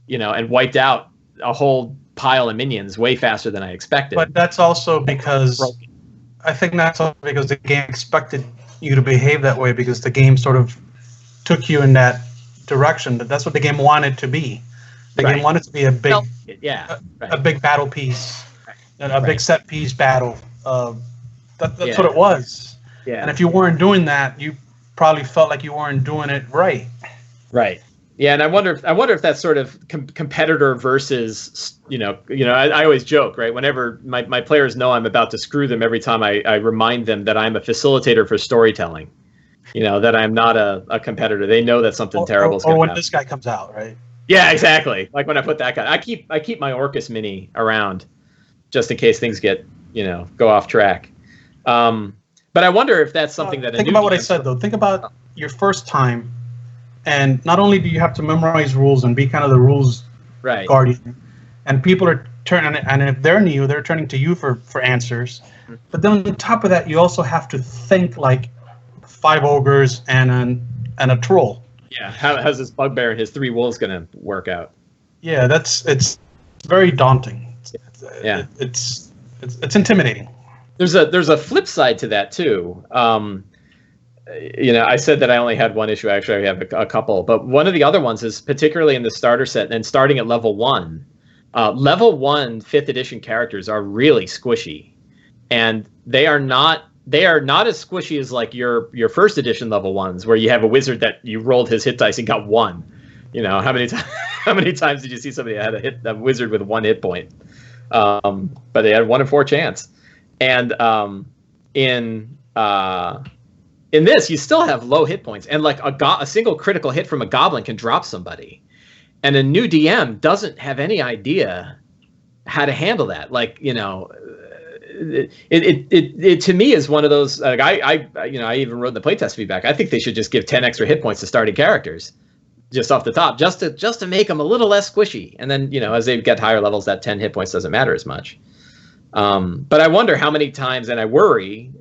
[SPEAKER 1] and wiped out a whole pile of minions way faster than I expected.
[SPEAKER 2] But that's also because I think that's also because the game expected you to behave that way, because the game sort of took you in that direction. But that's what the game wanted to be. The game wanted to be a big, a big battle piece, a big set piece battle. That's what it was. Yeah. And if you weren't doing that, you probably felt like you weren't doing it right.
[SPEAKER 1] Right. Yeah, and I wonder if that's sort of competitor versus, I always joke, right? Whenever my players know I'm about to screw them, every time I remind them that I'm a facilitator for storytelling, that I'm not a competitor. They know that something terrible is going to happen.
[SPEAKER 2] Or when this guy comes out, right?
[SPEAKER 1] Yeah, exactly. Like when I put that guy, I keep my Orcus mini around just in case things get, go off track. But I wonder if that's something that...
[SPEAKER 2] Think about what I said, though. Think about your first time. And not only do you have to memorize rules and be kind of the rules guardian, and people are turning, and if they're new, they're turning to you for answers. But then on top of that, you also have to think like 5 ogres and a troll.
[SPEAKER 1] Yeah, how's this bugbear and his 3 wolves going to work out?
[SPEAKER 2] Yeah, it's very daunting.
[SPEAKER 1] Yeah,
[SPEAKER 2] it's intimidating.
[SPEAKER 1] There's a flip side to that too. I said that I only had one issue. Actually, I have a couple. But one of the other ones is particularly in the starter set and starting at level 1. Level 1 5th edition characters are really squishy, and they are not as squishy as like your 1st edition level 1s, where you have a wizard that you rolled his hit dice and got 1. How many times did you see somebody that had a wizard with 1 hit point? But they had 1 in 4 chance, and in this, you still have low hit points, and like a single critical hit from a goblin can drop somebody, and a new DM doesn't have any idea how to handle that. Like, it to me is one of those. Like I even wrote in the playtest feedback. I think they should just give 10 extra hit points to starting characters, just off the top, just to make them a little less squishy, and then as they get higher levels, that 10 hit points doesn't matter as much. But I wonder how many times, and I worry.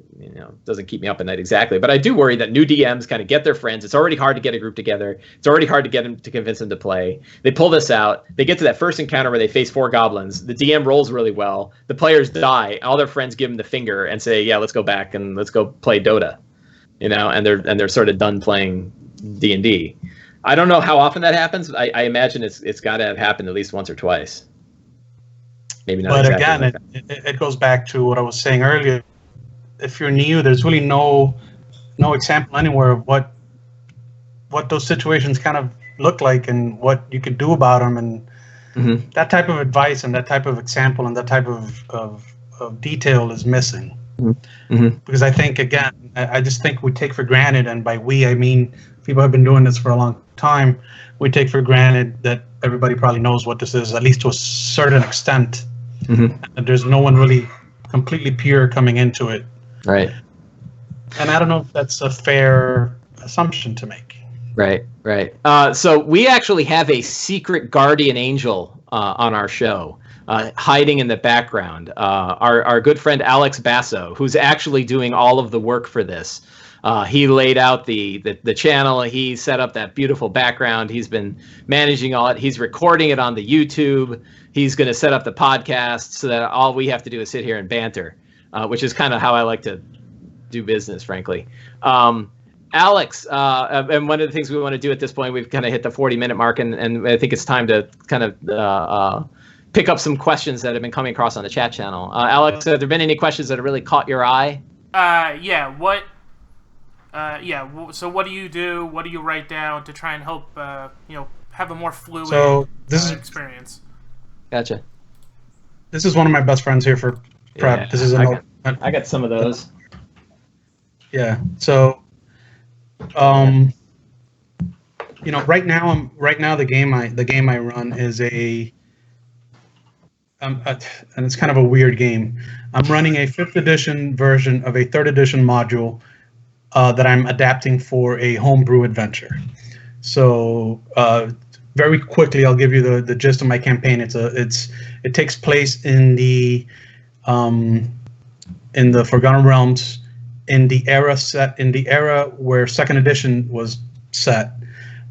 [SPEAKER 1] Doesn't keep me up at night exactly, but I do worry that new DMs kind of get their friends. It's already hard to get a group together. It's already hard to get them to convince them to play. They pull this out. They get to that first encounter where they face 4 goblins. The DM rolls really well. The players die. All their friends give them the finger and say, "Yeah, let's go back and let's go play Dota." And they're sort of done playing D&D. I don't know how often that happens. I imagine it's got to have happened at least once or twice. Maybe not.
[SPEAKER 2] But
[SPEAKER 1] exactly
[SPEAKER 2] again, it goes back to what I was saying earlier. If you're new, there's really no example anywhere of what those situations kind of look like and what you could do about them. And That type of advice and that type of example and that type of detail is missing. Because I think, again, I just think we take for granted, and by we, I mean people have been doing this for a long time, we take for granted that everybody probably knows what this is, at least to a certain extent. And there's no one really completely pure coming into it.
[SPEAKER 1] Right.
[SPEAKER 2] And I don't know if that's a fair assumption to make.
[SPEAKER 1] Right. So we actually have a secret guardian angel on our show, hiding in the background. Our good friend Alex Basso, who's actually doing all of the work for this. He laid out the channel. He set up that beautiful background. He's been managing all it. He's recording it on the YouTube. He's going to set up the podcast so that all we have to do is sit here and banter, which is kind of how I like to do business, frankly. Alex, and one of the things we want to do at this point, we've kind of hit the 40-minute mark, and I think it's time to kind of pick up some questions that have been coming across on the chat channel. Alex, have there been any questions that have really caught your eye?
[SPEAKER 3] Yeah. So what do you do? What do you write down to try and help, have a more fluid experience?
[SPEAKER 1] Gotcha.
[SPEAKER 2] This is one of my best friends here for prep.
[SPEAKER 1] Yeah,
[SPEAKER 2] this is
[SPEAKER 1] I got some of those.
[SPEAKER 2] Yeah. So, right now the game I run is and it's kind of a weird game. I'm running a 5th edition version of a 3rd edition module that I'm adapting for a homebrew adventure. So, very quickly, I'll give you the gist of my campaign. It takes place in the Forgotten Realms, in the era where 2nd edition was set,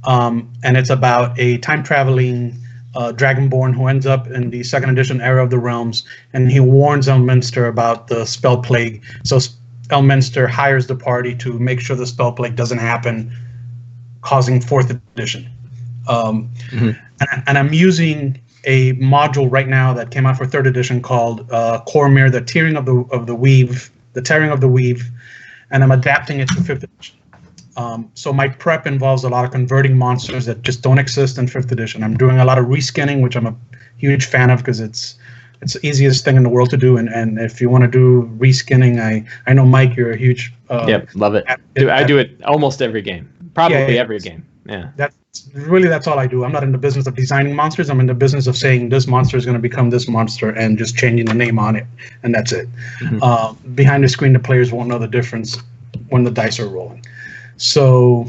[SPEAKER 2] and it's about a time traveling dragonborn who ends up in the 2nd edition era of the realms, and he warns Elminster about the spell plague. So Elminster hires the party to make sure the spell plague doesn't happen, causing 4th edition. And I'm using a module right now that came out for 3rd edition called Cormyr, the Tearing of the Weave, and I'm adapting it to 5th edition. So my prep involves a lot of converting monsters that just don't exist in 5th edition. I'm doing a lot of reskinning, which I'm a huge fan of because it's the easiest thing in the world to do. And if you want to do reskinning, I know, Mike, you're a huge...
[SPEAKER 1] love it. I do it almost every game. Probably every game. Yeah. That's all
[SPEAKER 2] I do. I'm not in the business of designing monsters. I'm in the business of saying this monster is going to become this monster and just changing the name on it, and that's it. Behind the screen, the players won't know the difference when the dice are rolling. So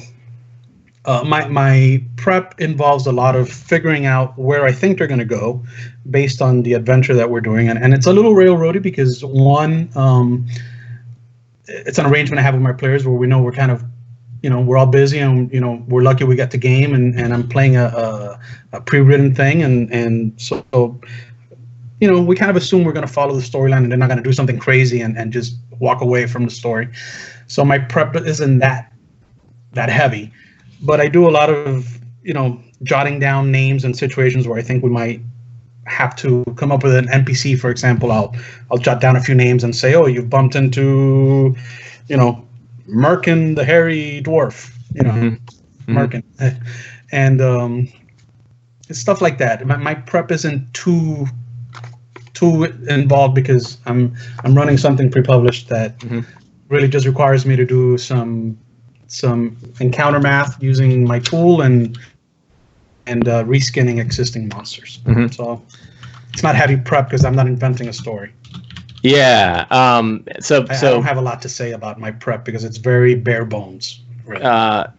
[SPEAKER 2] my prep involves a lot of figuring out where I think they're going to go based on the adventure that we're doing, and it's a little railroady because it's an arrangement I have with my players where we know we're kind of, we're all busy, and we're lucky we got the game, and I'm playing a pre-written thing, and so we kind of assume we're going to follow the storyline and they're not going to do something crazy and just walk away from the story. So my prep isn't that heavy, but I do a lot of jotting down names and situations where I think we might have to come up with an NPC. For example, I'll jot down a few names and say, oh, you've bumped into Merkin the hairy dwarf, Merkin, and it's stuff like that. My prep isn't too involved because I'm running something pre-published that really just requires me to do some encounter math using my tool and reskinning existing monsters. So it's not heavy prep because I'm not inventing a story.
[SPEAKER 1] Yeah. So
[SPEAKER 2] I don't have a lot to say about my prep because it's very bare bones. Really.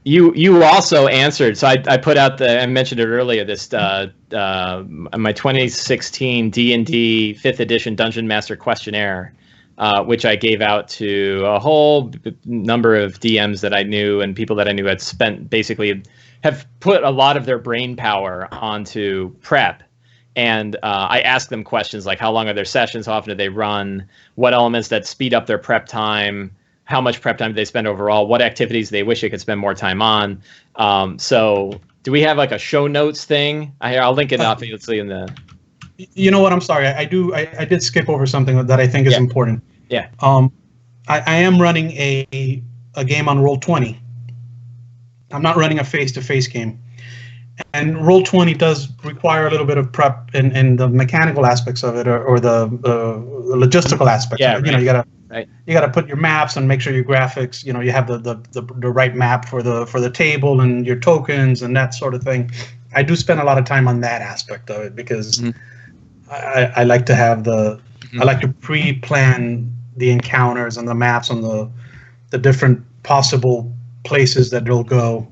[SPEAKER 1] You also answered. So I put out I mentioned it earlier. This my 2016 D&D 5th edition Dungeon Master questionnaire, which I gave out to a whole number of DMs that I knew and people that I knew had have put a lot of their brain power onto prep. And I asked them questions like, how long are their sessions? How often do they run? What elements that speed up their prep time? How much prep time do they spend overall? What activities they wish they could spend more time on? So do we have like a show notes thing? I'll link it obviously in the...
[SPEAKER 2] You know what? I'm sorry. I did skip over something that I think is important.
[SPEAKER 1] Yeah.
[SPEAKER 2] I am running a game on Roll20. I'm not running a face-to-face game. And Roll20 does require a little bit of prep in the mechanical aspects of it, or the logistical aspects of it. You know, you gotta put your maps and make sure your graphics, you know, you have the right map for the table and your tokens and that sort of thing. I do spend a lot of time on that aspect of it because I like to have I like to pre-plan the encounters and the maps and the different possible places that they'll go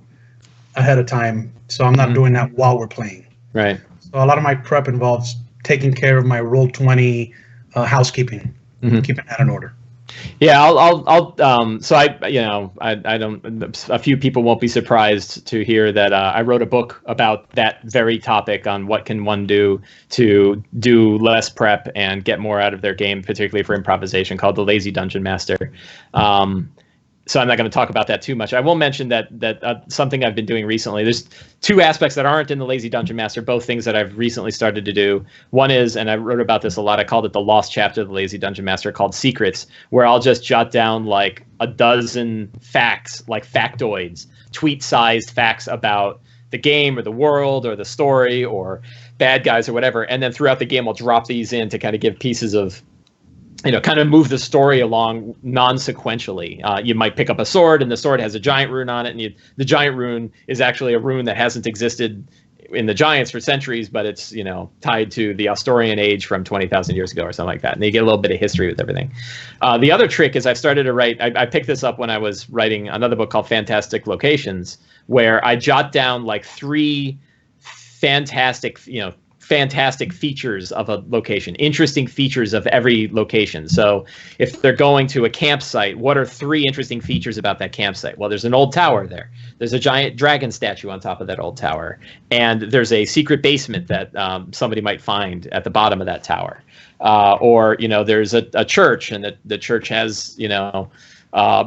[SPEAKER 2] ahead of time. So I'm not doing that while we're playing.
[SPEAKER 1] Right.
[SPEAKER 2] So a lot of my prep involves taking care of my Roll20 housekeeping, keeping that in order.
[SPEAKER 1] Yeah, so I don't, a few people won't be surprised to hear that I wrote a book about that very topic on what can one do to do less prep and get more out of their game, particularly for improvisation, called The Lazy Dungeon Master. So I'm not going to talk about that too much. I will mention that something I've been doing recently. There's two aspects that aren't in the Lazy Dungeon Master, both things that I've recently started to do. One is, and I wrote about this a lot, I called it the lost chapter of the Lazy Dungeon Master, called Secrets, where I'll just jot down like a dozen facts, like factoids, tweet-sized facts about the game or the world or the story or bad guys or whatever. And then throughout the game, I'll drop these in to kind of give pieces of, you know, kind of move the story along non-sequentially. You might pick up a sword and the sword has a giant rune on it, and the giant rune is actually a rune that hasn't existed in the Giants for centuries, but it's, you know, tied to the Asturian age from 20,000 years ago or something like that. And you get a little bit of history with everything. The other trick is I've started to write, I picked this up when I was writing another book called Fantastic Locations, where I jot down like 3 fantastic features of a location, interesting features of every location. So if they're going to a campsite, what are 3 interesting features about that campsite? Well, there's an old tower there. There's a giant dragon statue on top of that old tower. And there's a secret basement that somebody might find at the bottom of that tower. Or, you know, there's a church, and the church has, you know,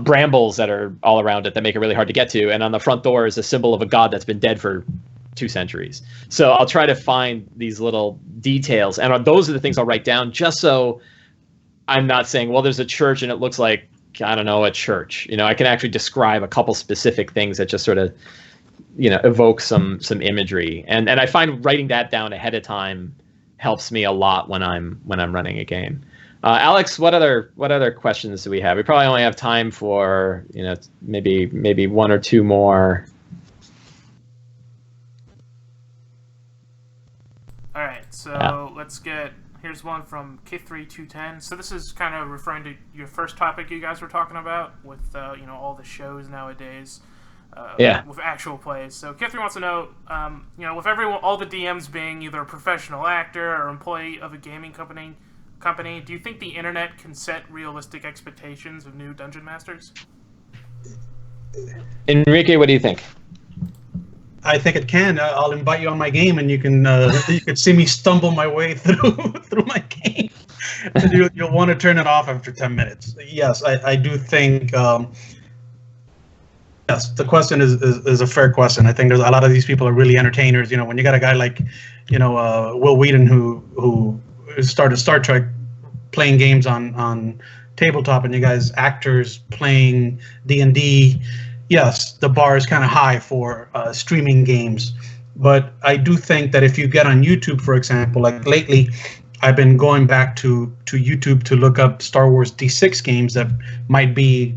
[SPEAKER 1] brambles that are all around it that make it really hard to get to. And on the front door is a symbol of a god that's been dead for 2 centuries. So I'll try to find these little details, and those are the things I'll write down, just so I'm not saying, well, there's a church and it looks like, I don't know, a church. You know, I can actually describe a couple specific things that just sort of, you know, evoke some imagery. And I find writing that down ahead of time helps me a lot when I'm running a game. Alex, what other questions do we have? We probably only have time for, you know, maybe 1 or 2 more.
[SPEAKER 3] All right, so let's here's one from K3210. So this is kind of referring to your first topic you guys were talking about with, you know, all the shows nowadays with actual plays. So K3 wants to know, you know, with all the DMs being either a professional actor or employee of a gaming company, do you think the internet can set realistic expectations of new Dungeon Masters?
[SPEAKER 1] Enrique, what do you think?
[SPEAKER 2] I think it can. I'll invite you on my game, and you can see me stumble my way through my game. And you'll want to turn it off after 10 minutes. Yes, I do think. Yes, the question is a fair question. I think there's a lot of these people are really entertainers. You know, when you got a guy like, you know, Will Wheaton who started Star Trek, playing games on tabletop, and you guys actors playing D&D. Yes, the bar is kind of high for streaming games, but I do think that if you get on YouTube, for example, like lately, I've been going back to YouTube to look up Star Wars D6 games that might be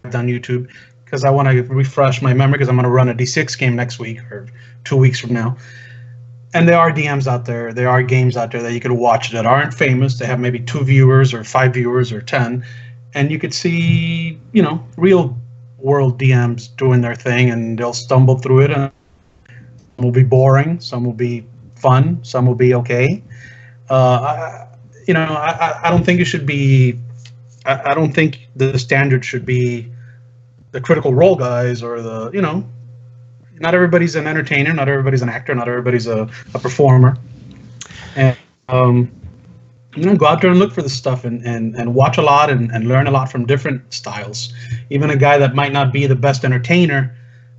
[SPEAKER 2] on YouTube, because I want to refresh my memory, because I'm going to run a D6 game next week or 2 weeks from now. And there are DMs out there, there are games out there that you could watch that aren't famous. They have maybe 2 viewers or 5 viewers or 10, and you could see, you know, real world DMs doing their thing, and they'll stumble through it, and some will be boring, some will be fun, some will be okay. I don't think it should be. I don't think the standard should be the Critical Role guys or the, you know. Not everybody's an entertainer, not everybody's an actor, not everybody's a performer, and you know, go out there and look for the stuff and watch a lot and learn a lot from different styles. Even a guy that might not be the best entertainer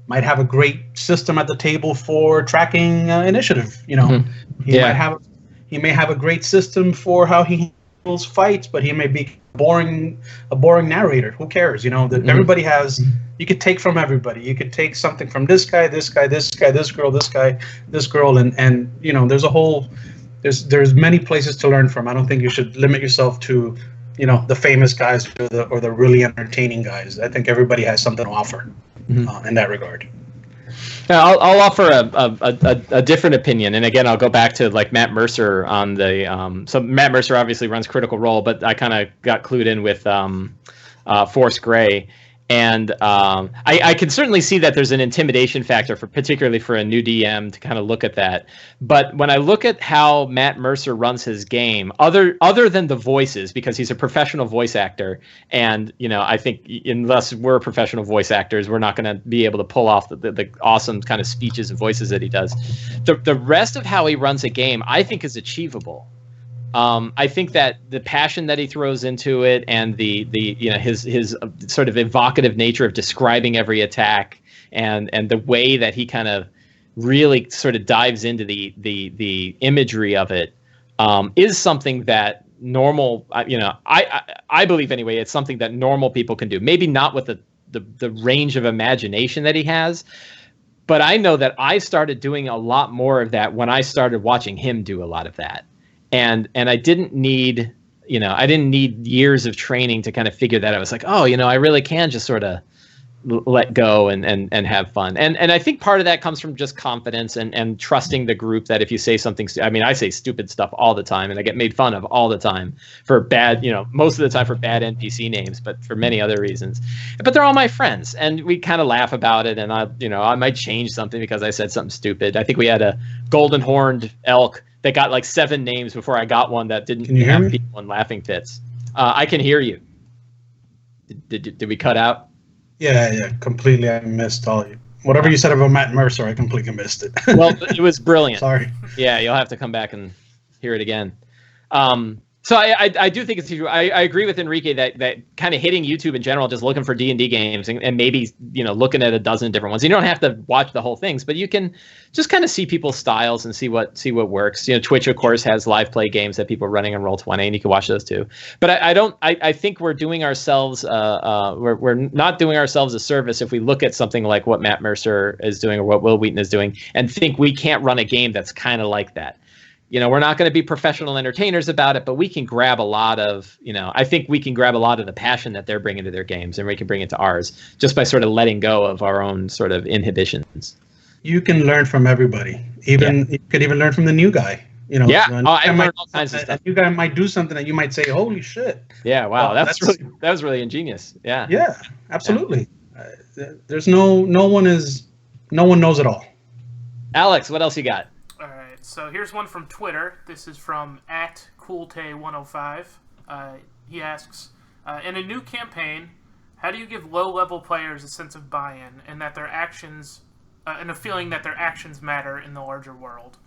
[SPEAKER 2] might have a great system at the table for tracking initiative. You know, he may have a great system for how he those fights, but he may be a boring narrator. Who cares? You know, that everybody has. You could take from everybody. You could take something from this guy, this guy, this guy, this girl, this guy, this girl, and you know, there's many places to learn from. I don't think you should limit yourself to, you know, the famous guys or the really entertaining guys. I think everybody has something to offer in that regard.
[SPEAKER 1] Now, I'll offer a different opinion, and again, I'll go back to like Matt Mercer on the. So Matt Mercer obviously runs Critical Role, but I kind of got clued in with Force Gray, and I can certainly see that there's an intimidation factor particularly for a new DM to kind of look at that. But when I look at how Matt Mercer runs his game, other than the voices, because he's a professional voice actor, and you know, I think unless we're professional voice actors, we're not going to be able to pull off the awesome kind of speeches and voices that he does. The rest of how he runs a game, I think, is achievable. I think that the passion that he throws into it, and the you know, his sort of evocative nature of describing every attack, and the way that he kind of really sort of dives into the imagery of it, is something that normal, you know, I believe anyway, it's something that normal people can do. Maybe not with the range of imagination that he has, but I know that I started doing a lot more of that when I started watching him do a lot of that. And I didn't need, you know, I didn't need years of training to kind of figure that out. I was like, oh, you know, I really can just sort of let go and have fun. And I think part of that comes from just confidence and trusting the group that if you say something, I mean, I say stupid stuff all the time, and I get made fun of all the time for bad, you know, most of the time for bad NPC names, but for many other reasons. But they're all my friends, and we kind of laugh about it. And I might change something because I said something stupid. I think we had a golden horned elk that got like 7 names before I got one that didn't have people in laughing fits. I can hear you. Did we cut out?
[SPEAKER 2] Yeah, completely. I missed all you. Whatever you said about Matt Mercer, I completely missed it.
[SPEAKER 1] Well, it was brilliant.
[SPEAKER 2] Sorry.
[SPEAKER 1] Yeah, you'll have to come back and hear it again. So I do think it's true. I agree with Enrique that kind of hitting YouTube in general, just looking for D&D games and maybe, you know, looking at a dozen different ones. You don't have to watch the whole things, but you can just kind of see people's styles and see what works. You know, Twitch of course has live play games that people are running on Roll20, and you can watch those too. But I think we're doing ourselves we're not doing ourselves a service if we look at something like what Matt Mercer is doing or what Will Wheaton is doing and think we can't run a game that's kind of like that. You know, we're not going to be professional entertainers about it, but we can grab a lot of, you know, I think we can grab a lot of the passion that they're bringing to their games, and we can bring it to ours just by sort of letting go of our own sort of inhibitions.
[SPEAKER 2] You can learn from everybody. You could even learn from the new guy. You know,
[SPEAKER 1] I learned all kinds of stuff.
[SPEAKER 2] A new guy might do something that you might say, "Holy shit!"
[SPEAKER 1] Yeah, wow, that was really ingenious. Yeah.
[SPEAKER 2] Yeah, absolutely. Yeah. There's no one knows it all.
[SPEAKER 1] Alex, what else you got?
[SPEAKER 3] So here's one from Twitter. This is from @CoolTay105. He asks, in a new campaign, how do you give low-level players a sense of buy-in and that their actions, and a feeling that their actions matter in the larger world?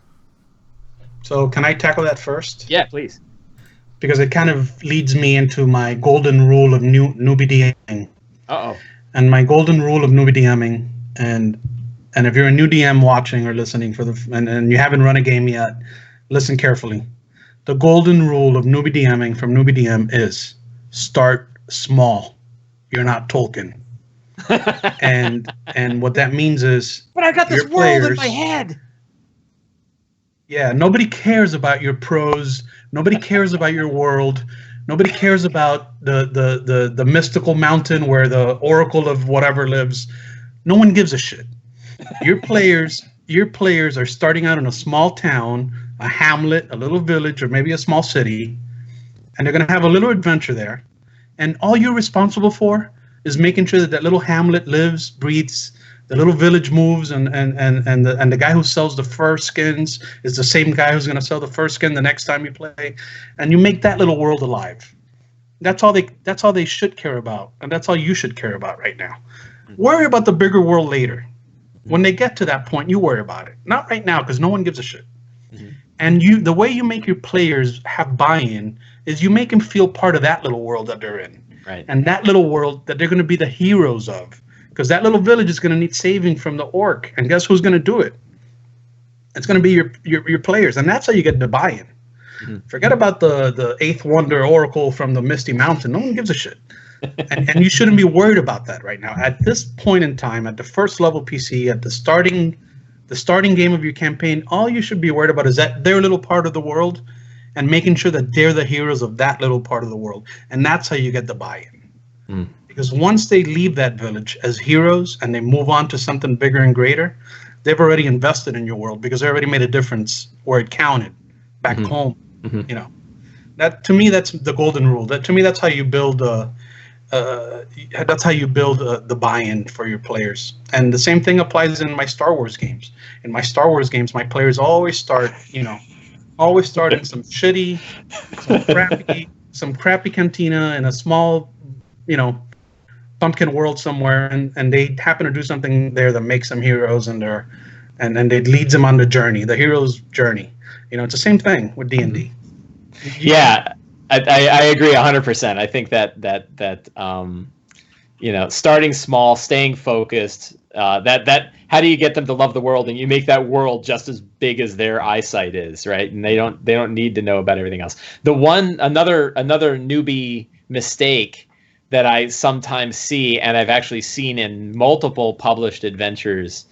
[SPEAKER 2] So can I tackle that first?
[SPEAKER 1] Yeah, please.
[SPEAKER 2] Because it kind of leads me into my golden rule of newbie DMing.
[SPEAKER 1] Uh-oh.
[SPEAKER 2] And my golden rule of newbie DMing, and if you're a new DM watching or listening and you haven't run a game yet, listen carefully. The golden rule of newbie DMing from Newbie DM is start small. You're not Tolkien. and what that means is,
[SPEAKER 1] but I got this world in my head.
[SPEAKER 2] Yeah, nobody cares about your prose. Nobody cares about your world. Nobody cares about the mystical mountain where the oracle of whatever lives. No one gives a shit. Your players are starting out in a small town, a hamlet, a little village, or maybe a small city, and they're going to have a little adventure there. And all you're responsible for is making sure that little hamlet lives, breathes, the little village moves, and the guy who sells the fur skins is the same guy who's going to sell the fur skin the next time you play, and you make that little world alive. That's all they should care about, and that's all you should care about right now. Worry about the bigger world later. When they get to that point, you worry about it. Not right now, because no one gives a shit. Mm-hmm. And the way you make your players have buy-in is you make them feel part of that little world that they're in.
[SPEAKER 1] Right.
[SPEAKER 2] And that little world that they're going to be the heroes of. Because that little village is going to need saving from the orc. And guess who's going to do it? It's going to be your players. And that's how you get the buy-in. Forget about the eighth wonder oracle from the Misty Mountain. No one gives a shit. And you shouldn't be worried about that right now. At this point in time, at the first level PC, at the starting game of your campaign, all you should be worried about is that their little part of the world and making sure that they're the heroes of that little part of the world. And that's how you get the buy-in. Because once they leave that village as heroes and they move on to something bigger and greater, they've already invested in your world because they already made a difference where it counted back home. You know, that to me, that's the golden rule. That to me, that's how you build the buy-in for your players. And the same thing applies in my Star Wars games. In my Star Wars games, my players always start in some shitty, some crappy cantina in a small, pumpkin world somewhere, and they happen to do something there that makes them heroes, and it leads them on the journey, the hero's journey. It's the same thing with D&D.
[SPEAKER 1] Yeah, I agree 100%. I think that starting small, staying focused, that how do you get them to love the world, and you make that world just as big as their eyesight is, right? And they don't need to know about everything else. Another newbie mistake that I sometimes see, and I've actually seen in multiple published adventures,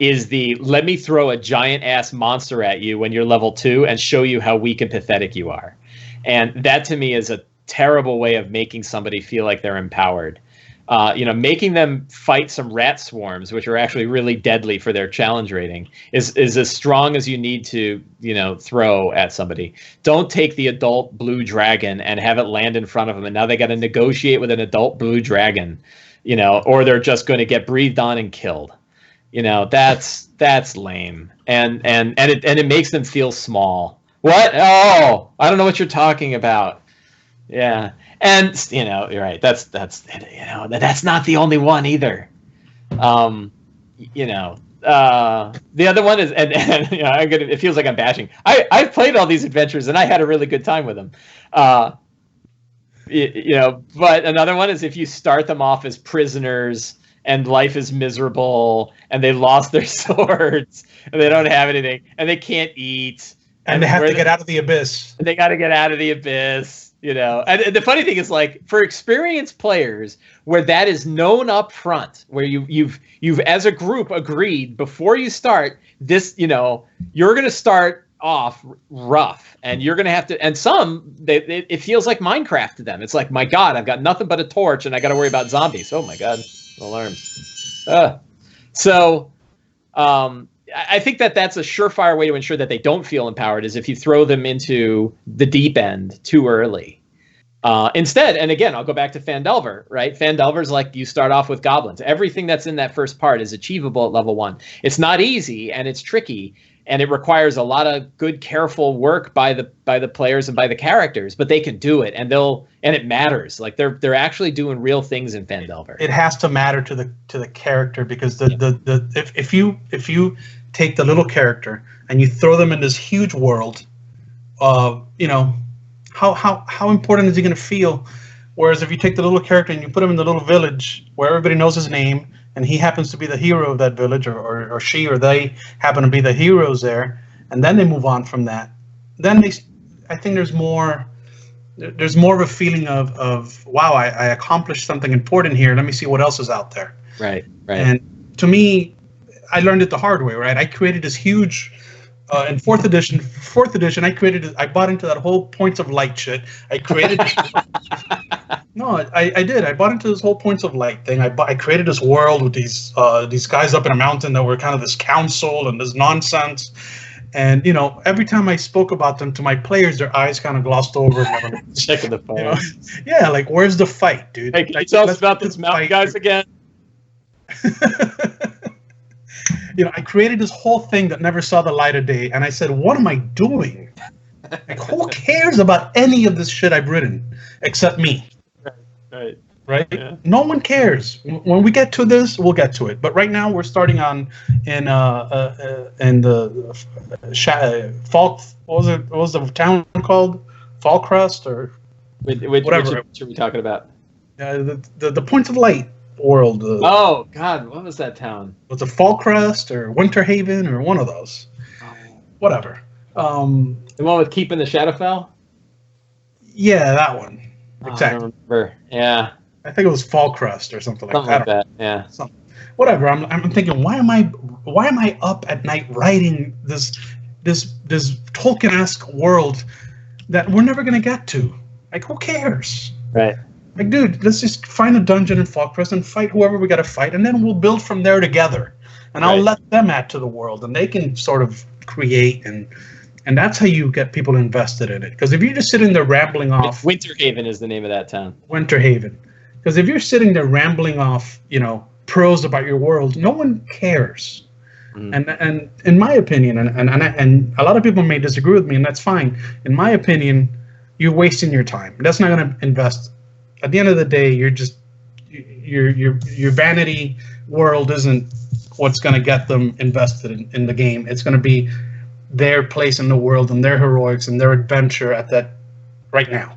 [SPEAKER 1] is let me throw a giant ass monster at you when you're level 2 and show you how weak and pathetic you are. And that to me is a terrible way of making somebody feel like they're empowered. Making them fight some rat swarms, which are actually really deadly for their challenge rating, is as strong as you need to, throw at somebody. Don't take the adult blue dragon and have it land in front of them, and now they got to negotiate with an adult blue dragon, or they're just going to get breathed on and killed. That's lame, and it makes them feel small. What? Oh, I don't know what you're talking about. Yeah. And you're right. That's not the only one either. The other one is, and it feels like I'm bashing. I've played all these adventures and I had a really good time with them. But another one is if you start them off as prisoners and life is miserable and they lost their swords and they don't have anything and they can't eat
[SPEAKER 2] and they have to get out of the abyss.
[SPEAKER 1] They got to get out of the abyss. And the funny thing is, like, for experienced players where that is known up front, where you've as a group agreed before you start this, you're going to start off rough and you're going to have to, and it feels like Minecraft to them. It's like, my God, I've got nothing but a torch and I got to worry about zombies. Oh my God, alarms. I think that's a surefire way to ensure that they don't feel empowered is if you throw them into the deep end too early. Instead, and again, I'll go back to Phandelver, right? Phandelver's like you start off with goblins. Everything that's in that first part is achievable at level 1. It's not easy and it's tricky and it requires a lot of good, careful work by the players and by the characters, but they can do it and it matters. Like they're actually doing real things in Phandelver.
[SPEAKER 2] It has to matter to the character because if you take the little character and you throw them in this huge world, how important is he going to feel? Whereas if you take the little character and you put him in the little village where everybody knows his name and he happens to be the hero of that village, or she or they happen to be the heroes there, and then they move on from that, then I think there's more of a feeling of wow, I accomplished something important here. Let me see what else is out there.
[SPEAKER 1] Right.
[SPEAKER 2] And to me, I learned it the hard way, right? I created this huge, in fourth edition, I bought into that whole points of light shit. I created, no, I did. I bought into this whole points of light thing. I created this world with these guys up in a mountain that were kind of this council and this nonsense. And, every time I spoke about them to my players, their eyes kind of glossed over.
[SPEAKER 1] Checking the phone.
[SPEAKER 2] Yeah, like, where's the fight, dude?
[SPEAKER 1] Hey, can you tell us about this mountain guys again?
[SPEAKER 2] I created this whole thing that never saw the light of day, and I said, what am I doing? Like, who cares about any of this shit I've written except me? Right? Yeah. No one cares. When we get to this, we'll get to it. But right now, we're starting in the Fall. What was the town called? Fallcrest or whatever.
[SPEAKER 1] Which are we talking about?
[SPEAKER 2] The Points of Light world.
[SPEAKER 1] Oh God, what was that town? Was
[SPEAKER 2] it Fallcrest or Winterhaven or one of those? Oh. Whatever.
[SPEAKER 1] The one with Keeping the Shadowfell?
[SPEAKER 2] Yeah, that one. Exactly.
[SPEAKER 1] I don't remember. Yeah.
[SPEAKER 2] I think it was Fall Crust or something like that.
[SPEAKER 1] Something like that. Yeah.
[SPEAKER 2] Whatever. I'm thinking, why am I up at night writing this Tolkien-esque world that we're never gonna get to? Like, who cares?
[SPEAKER 1] Right.
[SPEAKER 2] Like, dude, let's just find a dungeon in Fall Crust and fight whoever we gotta fight, and then we'll build from there together. And I'll let them add to the world, and they can sort of create, and that's how you get people invested in it. Because if you're just sitting there rambling off,
[SPEAKER 1] Winterhaven is the name of that town.
[SPEAKER 2] Winterhaven. Because if you're sitting there rambling off, prose about your world, no one cares. And in my opinion, and a lot of people may disagree with me, and that's fine. In my opinion, you're wasting your time. That's not going to invest. At the end of the day, you're just your vanity world isn't what's going to get them invested in the game. It's going to be their place in the world and their heroics and their adventure at that right now.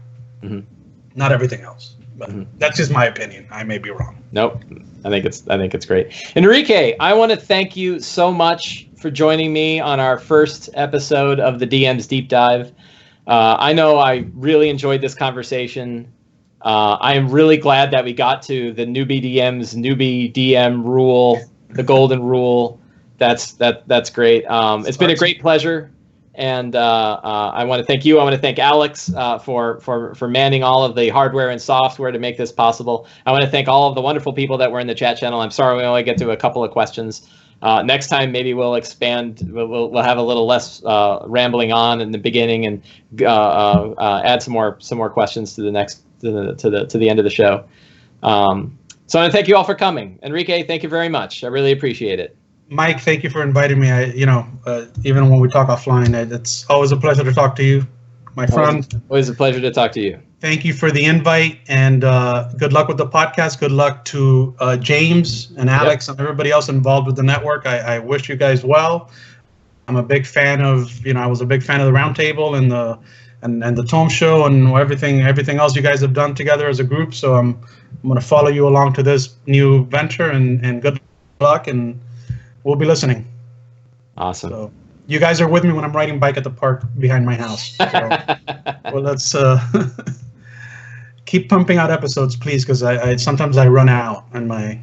[SPEAKER 2] Not everything else. But that's just my opinion. I may be wrong.
[SPEAKER 1] Nope. I think it's great. Enrique, I want to thank you so much for joining me on our first episode of the DM's Deep Dive. I know I really enjoyed this conversation. I am really glad that we got to the newbie DM's newbie DM rule, the golden rule. That's great. It's been a great pleasure. And I want to thank you. I want to thank Alex for manning all of the hardware and software to make this possible. I want to thank all of the wonderful people that were in the chat channel. I'm sorry we only get to a couple of questions. Next time, maybe we'll expand. We'll have a little less rambling on in the beginning and add some more questions to the next to the end of the show. So I want to thank you all for coming. Enrique, thank you very much. I really appreciate it.
[SPEAKER 2] Mike, thank you for inviting me. Even when we talk offline, it's always a pleasure to talk to you, my friend.
[SPEAKER 1] Always a pleasure to talk to you.
[SPEAKER 2] Thank you for the invite, and good luck with the podcast. Good luck to James and Alex and everybody else involved with the network. I wish you guys well. I'm a big fan of, I was a big fan of the Roundtable and the Tome Show and everything else you guys have done together as a group. So I'm going to follow you along to this new venture, and good luck, and we'll be listening.
[SPEAKER 1] Awesome.
[SPEAKER 2] So you guys are with me when I'm riding bike at the park behind my house. So, well, let's keep pumping out episodes, please, because I sometimes I run out and my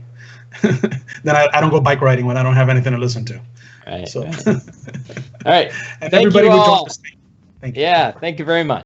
[SPEAKER 2] then I don't go bike riding when I don't have anything to listen to.
[SPEAKER 1] Right.
[SPEAKER 2] So,
[SPEAKER 1] all right.
[SPEAKER 2] And
[SPEAKER 1] thank
[SPEAKER 2] everybody
[SPEAKER 1] you
[SPEAKER 2] who
[SPEAKER 1] all.
[SPEAKER 2] joined us. Thank you.
[SPEAKER 1] Yeah. Thank you very much.